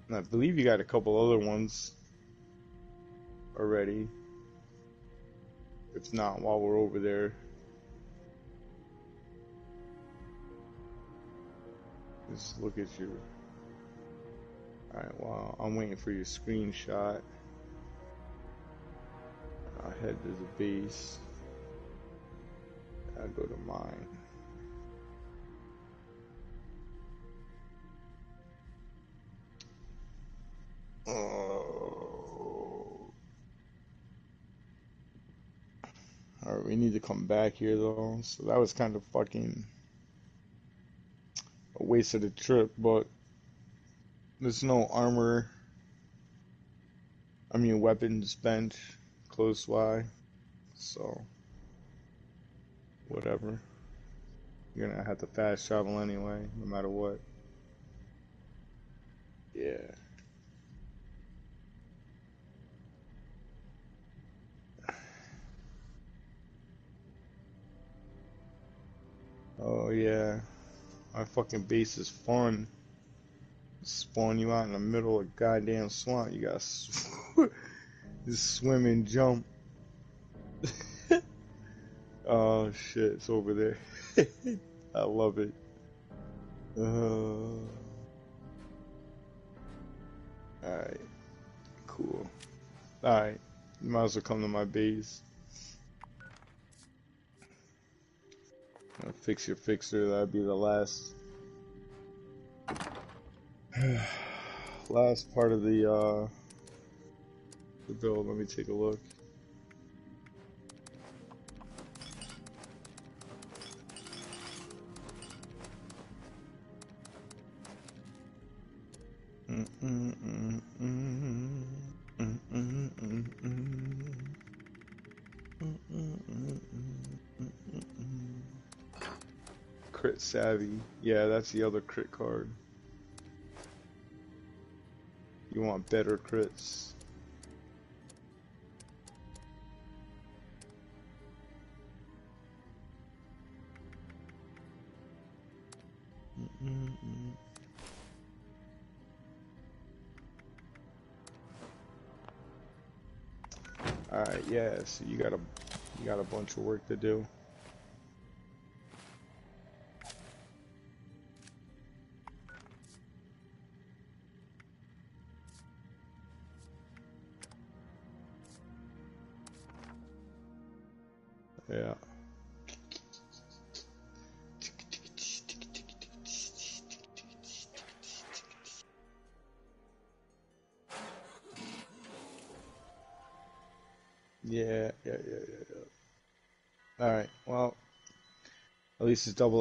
And I believe you got a couple other ones already. If not, while we're over there, just look at you. Alright, well, I'm waiting for your screenshot. I'll head to the base. I'll go to mine. Oh. Alright, we need to come back here though. So that was kind of fucking a waste of the trip, but there's no armor. I mean, weapons bench close by. So, whatever. You're gonna have to fast travel anyway, no matter what. Yeah. Oh yeah. My fucking base is fun. Spawn you out in the middle of goddamn swamp. You gotta just swim and jump. Oh shit, it's over there. I love it. Alright, cool. Alright, you might as well come to my base. I'll fix your fixer, that'll be the last last part of the build. Let me take a look. Crit savvy. Yeah, that's the other crit card. You want better crits. Alright, yeah, so you got a bunch of work to do. Yeah. Yeah. Alright, well, at least it's double